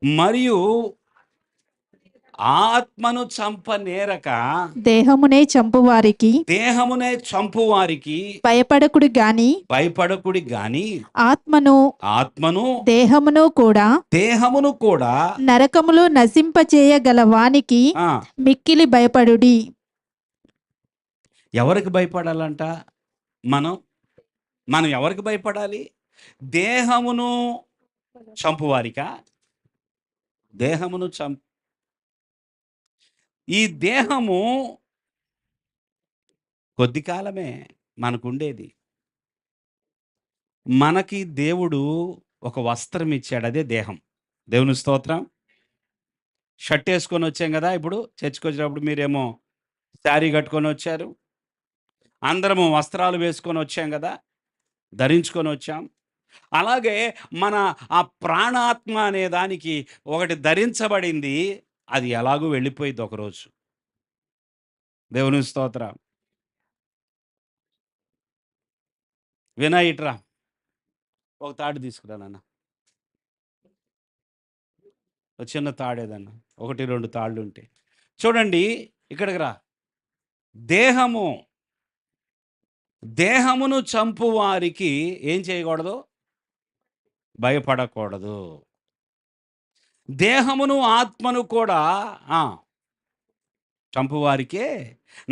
మరియు ఆత్మను చంపనేరక దేహమునే చంపువారికి దేహమునే చంపువారికి భయపడకుడు గాని భయపడకుడి గాని ఆత్మను ఆత్మను దేహమును కూడా దేహమును కూడా నరకములో నశింపచేయగల వానికి ఆ, మిక్కిలి భయపడుడి. ఎవరికి భయపడాలంట? మనం మనం ఎవరికి భయపడాలి? దేహమును చంపువారికా? దేహమును ఈ దేహము కొద్ది కాలమే మనకుండేది. మనకి దేవుడు ఒక వస్త్రం ఇచ్చాడు, అదే దేహం. దేవుని స్తోత్రం. షర్ట్ వేసుకొని వచ్చాం కదా, ఇప్పుడు చర్చికి వచ్చినప్పుడు మీరేమో శారీ కట్టుకొని వచ్చారు, అందరము వస్త్రాలు వేసుకొని వచ్చాం కదా, ధరించుకొని వచ్చాం. అలాగే మన ఆ ప్రాణాత్మ అనే దానికి ఒకటి ధరించబడింది, అది ఎలాగూ వెళ్ళిపోయింది ఒకరోజు. దేవుని స్తోత్రం. వినయ్ ఇట్రా, ఒక తాడు తీసుకురా నాన్న, ఒక చిన్న తాడేదన్న, 1-2 తాళ్ళు ఉంటే. చూడండి, ఇక్కడికి రా. దేహము దేహమును చంపు వారికి ఏం చేయకూడదు? భయపడకూడదు. దేహమును ఆత్మను కూడా చంపువారికే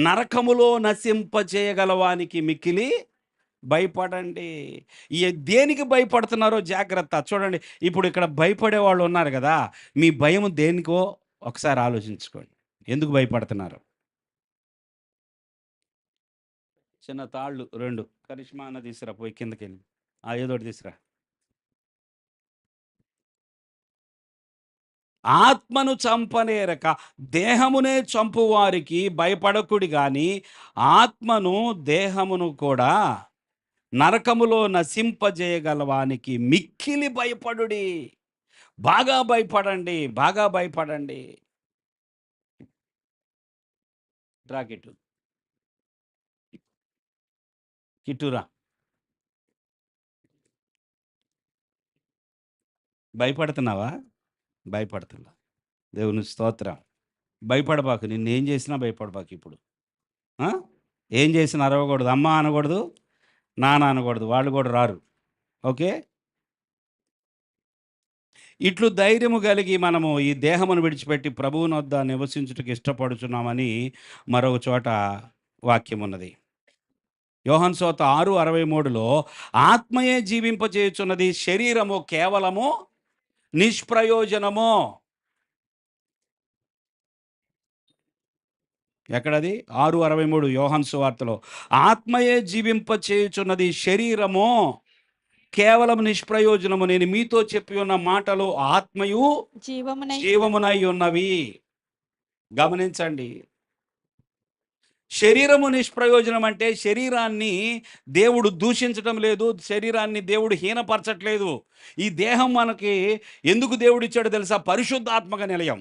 నరకములో నశింపజేయగలవానికి మిక్కిలి భయపడండి. దేనికి భయపడుతున్నారో జాగ్రత్త. చూడండి, ఇప్పుడు ఇక్కడ భయపడే వాళ్ళు ఉన్నారు కదా, మీ భయం దేనికో ఒకసారి ఆలోచించుకోండి. ఎందుకు భయపడుతున్నారు? చిన్న తాళ్ళు 2 కరిష్మా అన్న తీసురా, పోయి కిందకి వెళ్ళి ఏదోటి తీసురా. ఆత్మను చంపనేరక దేహమునే చంపువారికి భయపడకుడి గాని ఆత్మను దేహమును కూడా నరకములో నశింపజేయగలవానికి మిక్కిలి భయపడుడి. బాగా భయపడండి, బాగా భయపడండి. కిట్టు కిట్టురా. భయపడుతున్నావా? భయపడుతున్నా. దేవుని స్తోత్రం. భయపడబాకు, నిన్నేం చేసినా భయపడబాకు. ఇప్పుడు ఏం చేసినా అరవకూడదు, అమ్మ అనకూడదు, నాన్న అనకూడదు, వాళ్ళు కూడా రారు. ఓకే. ఇట్లు ధైర్యము కలిగి మనము ఈ దేహమును విడిచిపెట్టి ప్రభువుని వద్ద నివసించుటకు ఇష్టపడుచున్నామని మరొక చోట వాక్యం ఉన్నది. యోహాను సువార్త 6:63లో ఆత్మయే జీవింపచేయుచున్నది, శరీరము కేవలము నిష్ప్రయోజనము. ఎక్కడది? 6:63 యోహాను సువార్తలో. ఆత్మయే జీవింపచేయుచున్నది, శరీరము కేవలం నిష్ప్రయోజనము. నేను మీతో చెప్పి ఉన్న మాటలు ఆత్మయు జీవమునై ఉన్నవి. గమనించండి, శరీరము నిష్ప్రయోజనం అంటే శరీరాన్ని దేవుడు దూషించడం లేదు, శరీరాన్ని దేవుడు హీనపరచట్లేదు. ఈ దేహం మనకి ఎందుకు దేవుడు ఇచ్చాడో తెలుసా? పరిశుద్ధాత్మక నిలయం.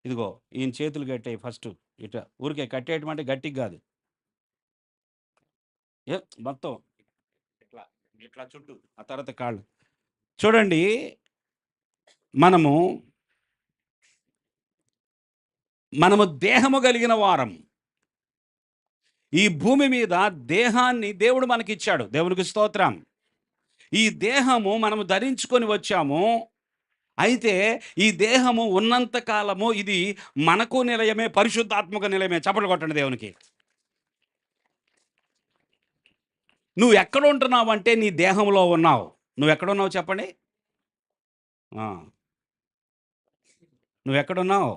ఇదిగో ఈయన చేతులు కట్టాయి ఫస్ట్, ఇట్లా ఊరికే కట్టేయటం అంటే గట్టికి కాదు, మొత్తం ఇట్లా ఇట్లా చుట్టూ, ఆ తర్వాత కాళ్ళు. చూడండి, మనము దేహము కలిగిన వారం. ఈ భూమి మీద దేహాన్ని దేవుడు మనకిచ్చాడు. దేవునికి స్తోత్రం. ఈ దేహము మనము ధరించుకొని వచ్చాము. అయితే ఈ దేహము ఉన్నంత కాలము ఇది మనకు నిలయమే, పరిశుద్ధాత్మక నిలయమే. చప్పట్లు కొట్టండి దేవునికి. నువ్వు ఎక్కడ ఉంటున్నావు అంటే నీ దేహంలో ఉన్నావు. నువ్వు ఎక్కడున్నావు చెప్పండి? నువ్వు ఎక్కడున్నావు?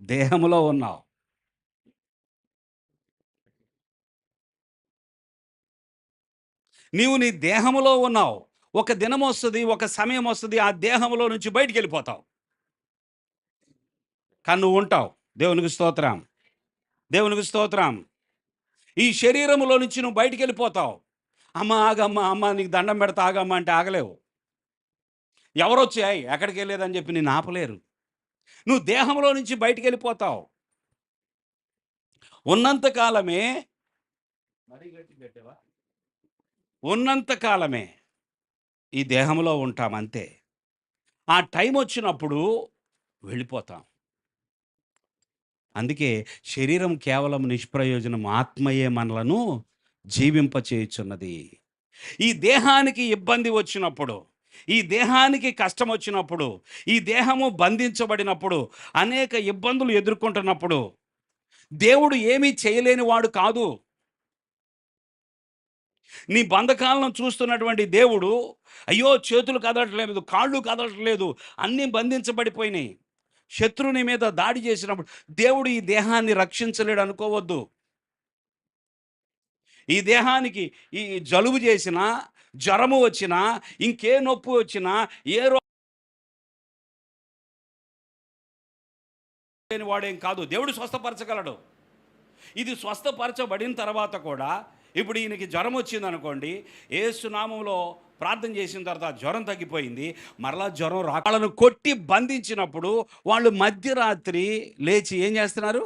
దేహములో ఉన్నావు. నీవు నీ దేహములో ఉన్నావు. ఒక దినం వస్తుంది, ఒక సమయం వస్తుంది, ఆ దేహంలో నుంచి బయటికి వెళ్ళిపోతావు. కానీ నువ్వు ఉంటావు. దేవునికి స్తోత్రం, దేవునికి స్తోత్రం. ఈ శరీరములో నుంచి నువ్వు బయటికి వెళ్ళిపోతావు. అమ్మ ఆగమ్మ, అమ్మ నీకు దండం పెడతా ఆగమ్మ అంటే ఆగలేవు. ఎవరొచ్చాయి ఎక్కడికి వెళ్ళేదని చెప్పి నేను ఆపలేరు. నువ్వు దేహంలో నుంచి బయటికి వెళ్ళిపోతావు. ఉన్నంతకాలమే మరీ గట్టి పెట్టావా? ఉన్నంత కాలమే ఈ దేహంలో ఉంటాం అంతే. ఆ టైం వచ్చినప్పుడు వెళ్ళిపోతాం. అందుకే శరీరం కేవలం నిష్ప్రయోజనం, ఆత్మయే మనలను జీవింపచేయుచున్నది. ఈ దేహానికి ఇబ్బంది వచ్చినప్పుడు, ఈ దేహానికి కష్టం వచ్చినప్పుడు, ఈ దేహము బంధించబడినప్పుడు, అనేక ఇబ్బందులు ఎదుర్కొంటున్నప్పుడు దేవుడు ఏమీ చేయలేని వాడు కాదు. నీ బంధకాలను చూస్తున్నటువంటి దేవుడు, అయ్యో చేతులు కదలట్లేదు, కాళ్ళు కదలట్లేదు, అన్నీ బంధించబడిపోయినాయి, శత్రుని మీద దాడి చేసినప్పుడు దేవుడు ఈ దేహాన్ని రక్షించలేడు అనుకోవద్దు. ఈ దేహానికి ఈ జలుబు చేసినా, జ్వరము వచ్చినా, ఇంకే నొప్పి వచ్చినా, ఏ లేని వాడేం కాదు, దేవుడు స్వస్థపరచగలడు. ఇది స్వస్థపరచబడిన తర్వాత కూడా ఇప్పుడు ఈయనకి జ్వరం వచ్చింది అనుకోండి, యేసు నామములో ప్రార్థన చేసిన తర్వాత జ్వరం తగ్గిపోయింది, మరలా జ్వరం రాళ్ళను కొట్టి బంధించినప్పుడు వాళ్ళు మధ్యరాత్రి లేచి ఏం చేస్తున్నారు?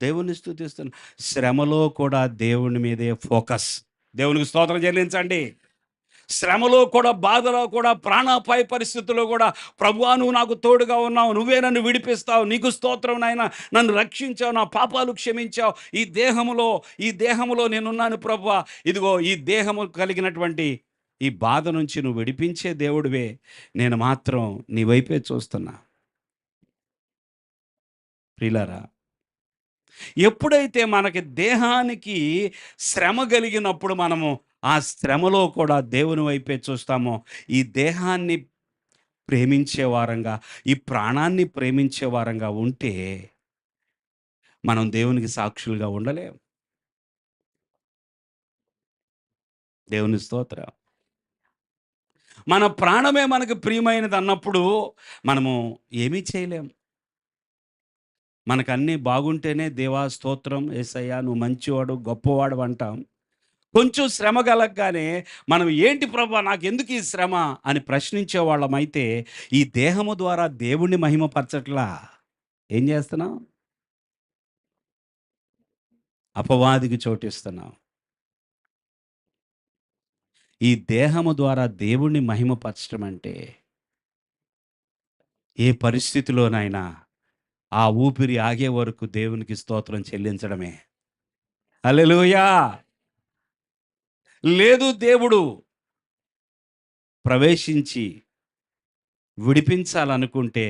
దేవుని స్తుతిస్తున్నారు. శ్రమలో కూడా దేవుని మీదే ఫోకస్. దేవునికి స్తోత్రం చెల్లించండి. శ్రమలో కూడా, బాధలో కూడా, ప్రాణాపాయ పరిస్థితుల్లో కూడా, ప్రభువా నువ్వు నాకు తోడుగా ఉన్నావు, నువ్వే నన్ను విడిపిస్తావు, నీకు స్తోత్రం నాయన, నన్ను రక్షించావు, నా పాపాలు క్షమించావు, ఈ దేహములో నేనున్నాను ప్రభువా, ఇదిగో ఈ దేహము కలిగినటువంటి ఈ బాధ నుంచి నువ్వు విడిపించే దేవుడివే, నేను మాత్రం నీ వైపే చూస్తున్నా. ప్రియులారా, ఎప్పుడైతే మనకి దేహానికి శ్రమ కలిగినప్పుడు మనము ఆ శ్రమలో కూడా దేవుని వైపే చూస్తామో, ఈ దేహాన్ని ప్రేమించే వారంగా, ఈ ప్రాణాన్ని ప్రేమించే వారంగా ఉంటే మనం దేవునికి సాక్షులుగా ఉండలేం. దేవుని స్తోత్రం. మన ప్రాణమే మనకు ప్రియమైనది అన్నప్పుడు మనము ఏమీ చేయలేం. మనకన్నీ బాగుంటేనే దేవా స్తోత్రం, యేసయ్యా నువ్వు మంచివాడు, గొప్పవాడు అంటాం. కొంచెం శ్రమ కలగగానే మనం ఏంటి ప్రభా నాకెందుకు ఈ శ్రమ అని ప్రశ్నించే వాళ్ళమైతే ఈ దేహము ద్వారా దేవుణ్ణి మహిమపరచట్లా ఏం చేస్తున్నాం? అపవాదికి చోటిస్తున్నాం. ఈ దేహము ద్వారా దేవుణ్ణి మహిమపరచడం అంటే ఏ పరిస్థితిలోనైనా ఆ ఊపిరి ఆగే వరకు దేవునికి స్తోత్రం చెల్లించడమే. హల్లెలూయా. లేదు, దేవుడు ప్రవేశించి విడిపించాలనుకుంటే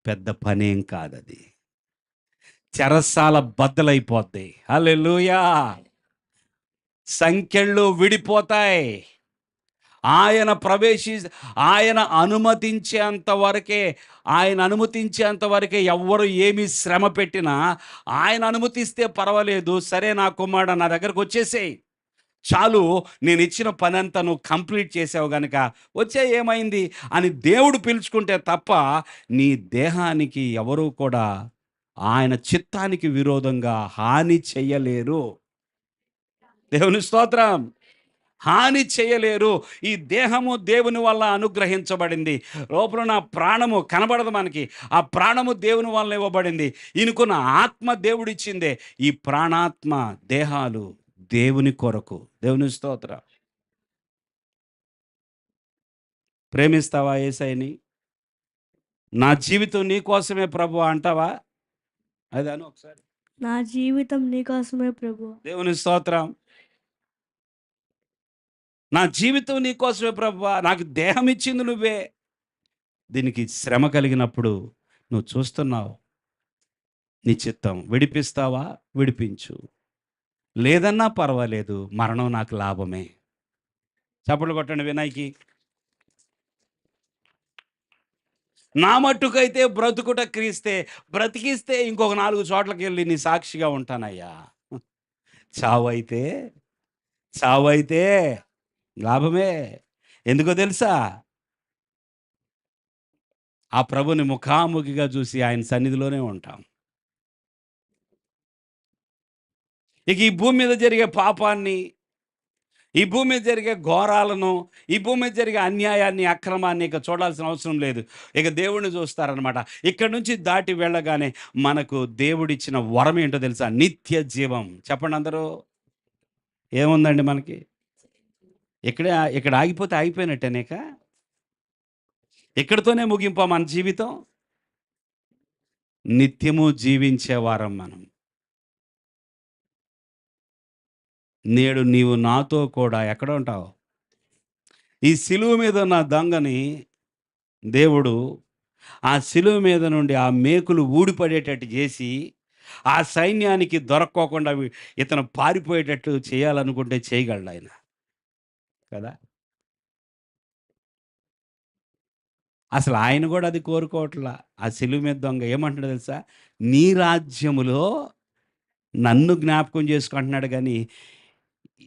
పెద్ద పనేం కాదది. చెరసాల బద్దలైపోద్ది. హల్లెలూయా. సంకెళ్ళు విడిపోతాయి. ఆయన ఆయన అనుమతించేంత వరకే ఎవ్వరు ఏమి శ్రమ పెట్టినా, ఆయన అనుమతిస్తే పర్వాలేదు, సరే నా కుమారుడు నా దగ్గరకు వచ్చేసేయ్, చాలు, నేను ఇచ్చిన పని అంతా నువ్వు కంప్లీట్ చేసావు గనుక వచ్చే ఏమైంది అని దేవుడు పిలుచుకుంటే తప్ప నీ దేహానికి ఎవరూ కూడా ఆయన చిత్తానికి విరోధంగా హాని చెయ్యలేరు. దేవుని స్తోత్రం. హాని చేయలేరు. ఈ దేహము దేవుని వల్ల అనుగ్రహించబడింది. లోపల నా ప్రాణము కనబడదు మనకి, ఆ ప్రాణము దేవుని వల్ల ఇవ్వబడింది. ఈయనకున్న ఆత్మ దేవుడిచ్చిందే. ఈ ప్రాణాత్మ దేహాలు దేవుని కొరకు. దేవుని స్తోత్రం. ప్రేమిస్తావా యేసయ్యని? నా జీవితం నీ కోసమే ప్రభువా అంటావా? అది అను ఒకసారి. నా జీవితం నీకోసమే ప్రభువా. దేవుని స్తోత్రం. నా జీవితం నీకోసమే ప్రభువా, నాకు దేహం ఇచ్చింది నువ్వే. దీనికి శ్రమ కలిగినప్పుడు నువ్వు చూస్తున్నావు, నీ చిత్తం విడిపిస్తావా? విడిపించు, లేదన్నా పర్వాలేదు, మరణం నాకు లాభమే. చప్పట్లు కొట్టండి వినాయకి. నా మట్టుకైతే బ్రతుకుట క్రీస్తే, బ్రతికిస్తే ఇంకొక 4 చోట్లకి వెళ్ళి నీ సాక్షిగా ఉంటానయ్యా. చావైతే లాభమే. ఎందుకో తెలుసా? ఆ ప్రభుని ముఖాముఖిగా చూసి ఆయన సన్నిధిలోనే ఉంటాం. ఇక ఈ భూమి మీద జరిగే పాపాన్ని, ఈ భూమి మీద జరిగే ఘోరాలను, ఈ భూమి మీద జరిగే అన్యాయాన్ని, అక్రమాన్ని ఇక చూడాల్సిన అవసరం లేదు. ఇక దేవుడిని చూస్తారనమాట. ఇక్కడ నుంచి దాటి వెళ్ళగానే మనకు దేవుడిచ్చిన వరం ఏంటో తెలుసా? నిత్య జీవం. చెప్పండి అందరూ. ఏముందండి మనకి? ఇక్కడే ఇక్కడ ఆగిపోతే ఆగిపోయినట్టేనేక? ఇక్కడితోనే ముగింపా మన జీవితం? నిత్యము జీవించేవారం మనం. నేడు నీవు నాతో కూడా ఎక్కడుంటావు? ఈ శిలువ మీద ఉన్న దొంగని దేవుడు ఆ శిలువ మీద నుండి ఆ మేకులు ఊడిపడేటట్టు చేసి, ఆ సైన్యానికి దొరక్కోకుండా ఇతను పారిపోయేటట్టు చేయాలనుకుంటే చేయగలడాయన. కదా! అసలు ఆయన గూడా అది కోరుకోవట్లా. ఆ శిలువ మీద దొంగ ఏమంటున్నాడో తెలుసా? నీ రాజ్యములో నన్ను జ్ఞాపకం చేసుకో అంటున్నాడు గానీ,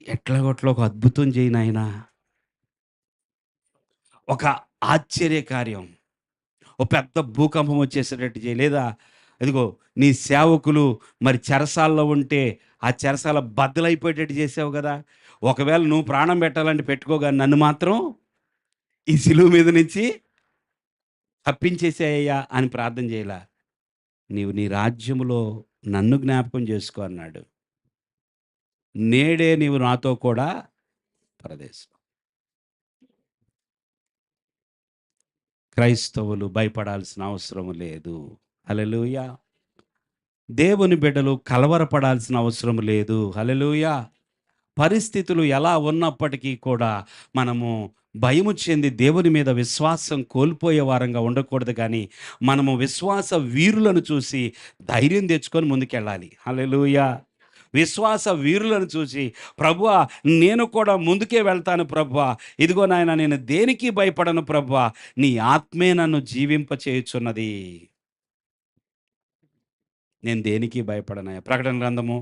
ఎట్లాగొట్లా ఒక అద్భుతం చెయ్యి నాయనా. ఒక ఆశ్చర్య కార్యం. ఓ పెద్ద భూకంపం వచ్చేసేటట్టు చేయి. లేదా ఇదిగో నీ సేవకులు మరి చెరసాల్లో ఉంటే, ఆ చెరసాల బద్దలైపోయేటట్టు చేసావు గదా! ఒకవేళ నువ్వు ప్రాణం పెట్టాలంటే పెట్టుకో గాని నన్ను మాత్రం ఈ శిలువ మీద నుంచి తప్పించేసేయ్యా అని ప్రార్థన చేయలా. నీవు నీ రాజ్యములో నన్ను జ్ఞాపకం చేసుకో అన్నాడు. నేడే నీవు నాతో కూడా పరదేశం. క్రైస్తవులు భయపడాల్సిన అవసరం లేదు. హల్లెలూయా. దేవుని బిడ్డలు కలవరపడాల్సిన అవసరం లేదు. హల్లెలూయా. పరిస్థితులు ఎలా ఉన్నప్పటికీ కూడా మనము భయము చెంది దేవుని మీద విశ్వాసం కోల్పోయే వారంగా ఉండకూడదు కానీ, మనము విశ్వాస వీరులను చూసి ధైర్యం తెచ్చుకొని ముందుకెళ్ళాలి. హల్లెలూయా. విశ్వాస వీరులను చూసి, ప్రభువా నేను కూడా ముందుకే వెళ్తాను ప్రభువా, ఇదిగో నాయన నేను దేనికి భయపడను ప్రభువా, నీ ఆత్మే నన్ను జీవింప చేయుచున్నది, నేను దేనికి భయపడనయ్యా. ప్రకటన గ్రంథము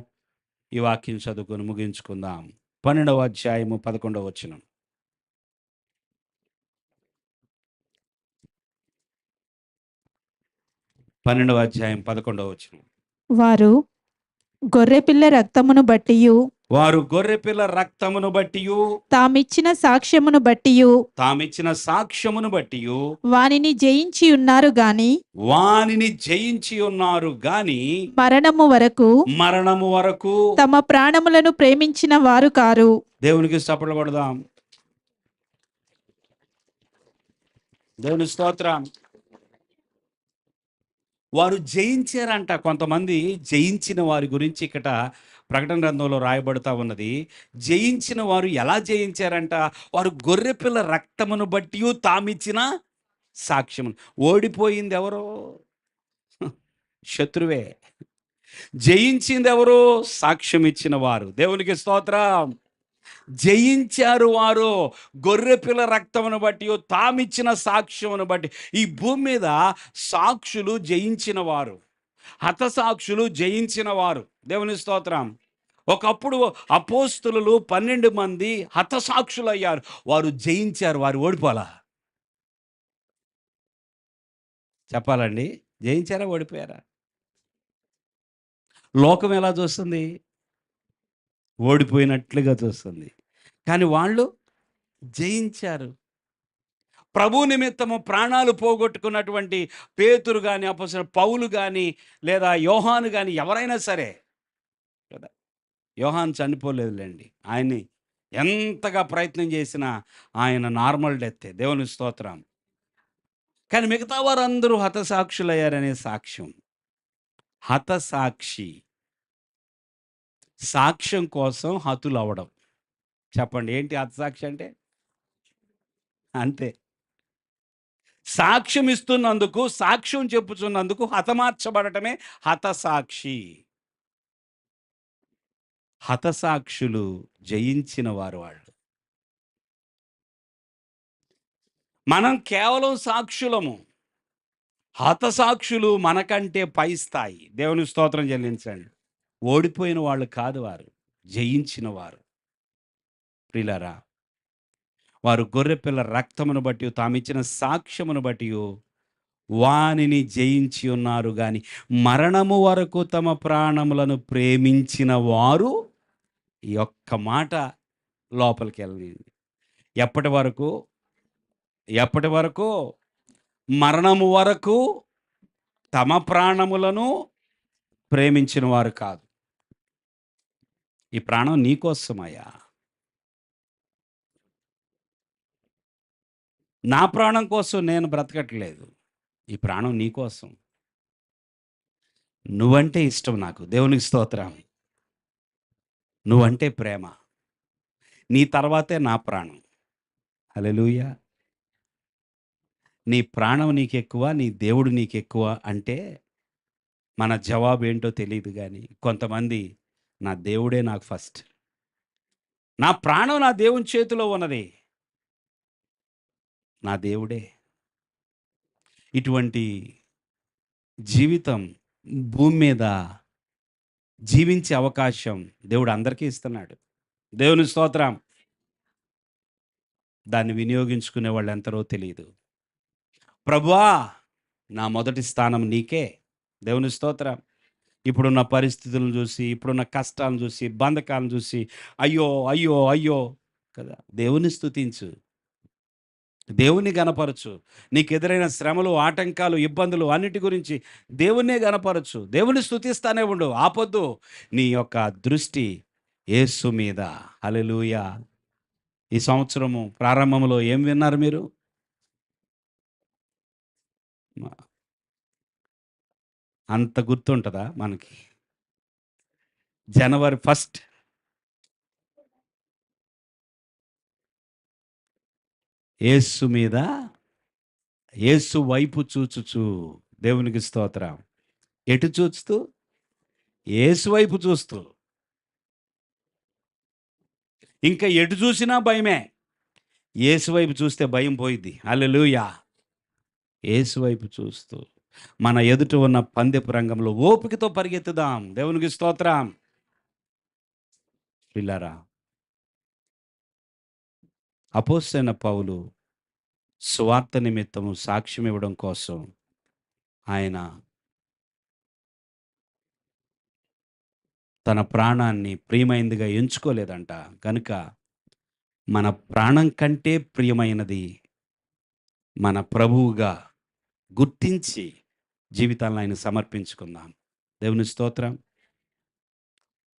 ఈ వాక్యం చదువుకొని ముగించుకుందాం. 12వ అధ్యాయము 11వ వచనం. 12వ అధ్యాయం 11వ వచనం. వారు గొర్రెపిల్ల రక్తమును బట్టియు వారు గొర్రెపిల్ల రక్తమును బట్టియు తామిచ్చిన సాక్ష్యమును బట్టియు తామిచ్చిన సాక్ష్యమును బట్టియు వానిని జయించి ఉన్నారు గాని వానిని జయించి ఉన్నారు గాని మరణము వరకు తమ ప్రాణములను ప్రేమించిన వారు కారు. దేవునికి చప్పట్లు కొడదాం. దేవుని స్తోత్రం. వారు జయించారంట. కొంతమంది జయించిన వారి గురించి ఇక్కడ ప్రకటన గ్రంథంలో రాయబడతా ఉన్నది. జయించిన వారు ఎలా జయించారంట? వారు గొర్రెపిల్ల రక్తమును బట్టి తామిచ్చిన సాక్ష్యము. ఓడిపోయింది ఎవరో? శత్రువే. జయించింది ఎవరు? సాక్ష్యం ఇచ్చిన వారు. దేవునికి స్తోత్రం. జయించారు వారు గొర్రెపిల్ల రక్తమును బట్టి తామిచ్చిన సాక్ష్యమును బట్టి. ఈ భూమి మీద సాక్షులు జయించిన వారు, హతసాక్షులు జయించిన వారు. దేవుని స్తోత్రం. ఒకప్పుడు అపోస్తులు 12 మంది హతసాక్షులు అయ్యారు. వారు జయించారు, వారు ఓడిపోలా. చెప్పాలండి, జయించారా ఓడిపోయారా? లోకం ఎలా చూస్తుంది? ఓడిపోయినట్లుగా చూస్తుంది. కానీ వాళ్ళు జయించారు. ప్రభు నిమిత్తము ప్రాణాలు పోగొట్టుకున్నటువంటి పేతురు కానీ, అపొస్తలుడు పౌలు కానీ, లేదా యోహాను కానీ, ఎవరైనా సరే కదా. యోహాను చనిపోలేదులేండి. ఆయన్ని ఎంతగా ప్రయత్నం చేసినా ఆయన నార్మల్ డెత్తే. దేవుని స్తోత్రం. కానీ మిగతా వారందరూ హతసాక్షులయ్యారనే సాక్ష్యం. హతసాక్షి. సాక్ష్యం కోసం హతులు అవ్వడం. చెప్పండి, ఏంటి హతసాక్షి అంటే? అంతే. సాక్ష్యం ఇస్తున్నందుకు, సాక్ష్యం చెప్పుచున్నందుకు హతమార్చబడటమే హతసాక్షి. హతసాక్షులు జయించిన వారు వాళ్ళు. మనం కేవలం సాక్షులము. హతసాక్షులు మనకంటే పై స్థాయి. దేవుని స్తోత్రం చెల్లించండి. ఓడిపోయిన వాళ్ళు కాదు వారు, జయించిన వారు. ప్రియులారా, వారు గొర్రెపిల్ల రక్తమును బట్టి తామిచ్చిన సాక్ష్యమును బట్టి వానిని జయించి ఉన్నారు గాని మరణము వరకు తమ ప్రాణములను ప్రేమించిన వారు. ఈ ఒక్క మాట లోపలికి వెళ్ళింది. ఎప్పటి వరకు? ఎప్పటి వరకు? మరణము వరకు తమ ప్రాణములను ప్రేమించిన వారు కాదు. ఈ ప్రాణం నీకోసమయ్యా. నా ప్రాణం కోసం నేను బ్రతకట్లేదు. ఈ ప్రాణం నీకోసం. నువ్వంటే ఇష్టం నాకు. దేవునికి స్తోత్రం. నువ్వంటే ప్రేమ. నీ తర్వాతే నా ప్రాణం. హల్లెలూయా. నీ ప్రాణం నీకెక్కువ, నీ దేవుడు నీకెక్కువ అంటే మన జవాబు ఏంటో తెలీదు గానీ, కొంతమంది నా దేవుడే నాకు ఫస్ట్. నా ప్రాణం నా దేవుని చేతిలో ఉన్నది. నా దేవుడే. ఇటువంటి జీవితం భూమి మీద జీవించే అవకాశం దేవుడు అందరికీ ఇస్తున్నాడు. దేవుని స్తోత్రం. దాన్ని వినియోగించుకునే వాళ్ళు ఎంతరో తెలియదు. ప్రభువా, నా మొదటి స్థానం నీకే. దేవుని స్తోత్రం. ఇప్పుడున్న పరిస్థితులను చూసి, ఇప్పుడున్న కష్టాలను చూసి, బంధకాలను చూసి అయ్యో అయ్యో అయ్యో కదా, దేవుని స్తుతించు, దేవుని గనపరచు. నీకు ఎదురైన శ్రమలు, ఆటంకాలు, ఇబ్బందులు అన్నిటి గురించి దేవుణ్ణే గనపరచు. దేవుని స్తుతిస్తానే ఉండు, ఆపొద్దు. నీ యొక్క దృష్టి యేసు మీద. హల్లెలూయా. ఈ సంవత్సరము ప్రారంభంలో ఏం విన్నారు మీరు? అంత గుర్తుంటుందా మనకి? జనవరి 1 యేసు మీద, యేసు వైపు చూచుచు. దేవునికి స్తోత్రం. ఎటు చూస్తూ? యేసు వైపు చూస్తూ. ఇంకా ఎటు చూసినా భయమే. యేసు వైపు చూస్తే భయం పోయిద్ది. హల్లెలూయా. యేసు వైపు చూస్తూ మన ఎదుట ఉన్న పందెపు రంగంలో ఓపికతో పరిగెత్తుదాం. దేవునికి స్తోత్రం. పిల్లరా, అపోస్తలుడైన పౌలు సువార్త నిమిత్తము సాక్ష్యం ఇవ్వడం కోసం ఆయన తన ప్రాణాన్ని ప్రియమైనదిగా ఎంచుకోలేదంట. కనుక మన ప్రాణం కంటే ప్రియమైనది మన ప్రభువుగా గుర్తించి జీవితాలను ఆయన సమర్పించుకుందాం. దేవుని స్తోత్రం.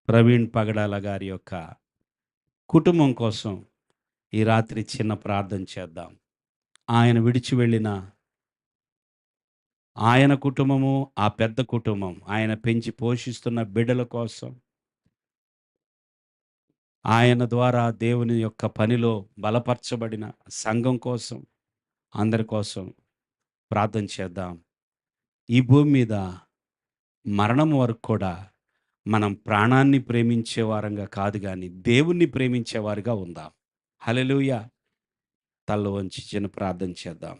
ప్రవీణ్ పగడాల గారి యొక్క కుటుంబం కోసం ఈ రాత్రి చిన్న ప్రార్థన చేద్దాం. ఆయన విడిచి వెళ్ళిన ఆయన కుటుంబము, ఆ పెద్ద కుటుంబం, ఆయన పెంచి పోషిస్తున్న బిడ్డల కోసం, ఆయన ద్వారా దేవుని యొక్క పనిలో బలపరచబడిన సంఘం కోసం, అందరి కోసం ప్రార్థన చేద్దాం. ఈ భూమి మీద మరణం వరకు కూడా మనం ప్రాణాన్ని ప్రేమించే వారంగా కాదు కానీ దేవుణ్ణి ప్రేమించేవారుగా ఉందాం. హల్లెలూయా. తల వంచి చిన్న ప్రార్థన చేద్దాం.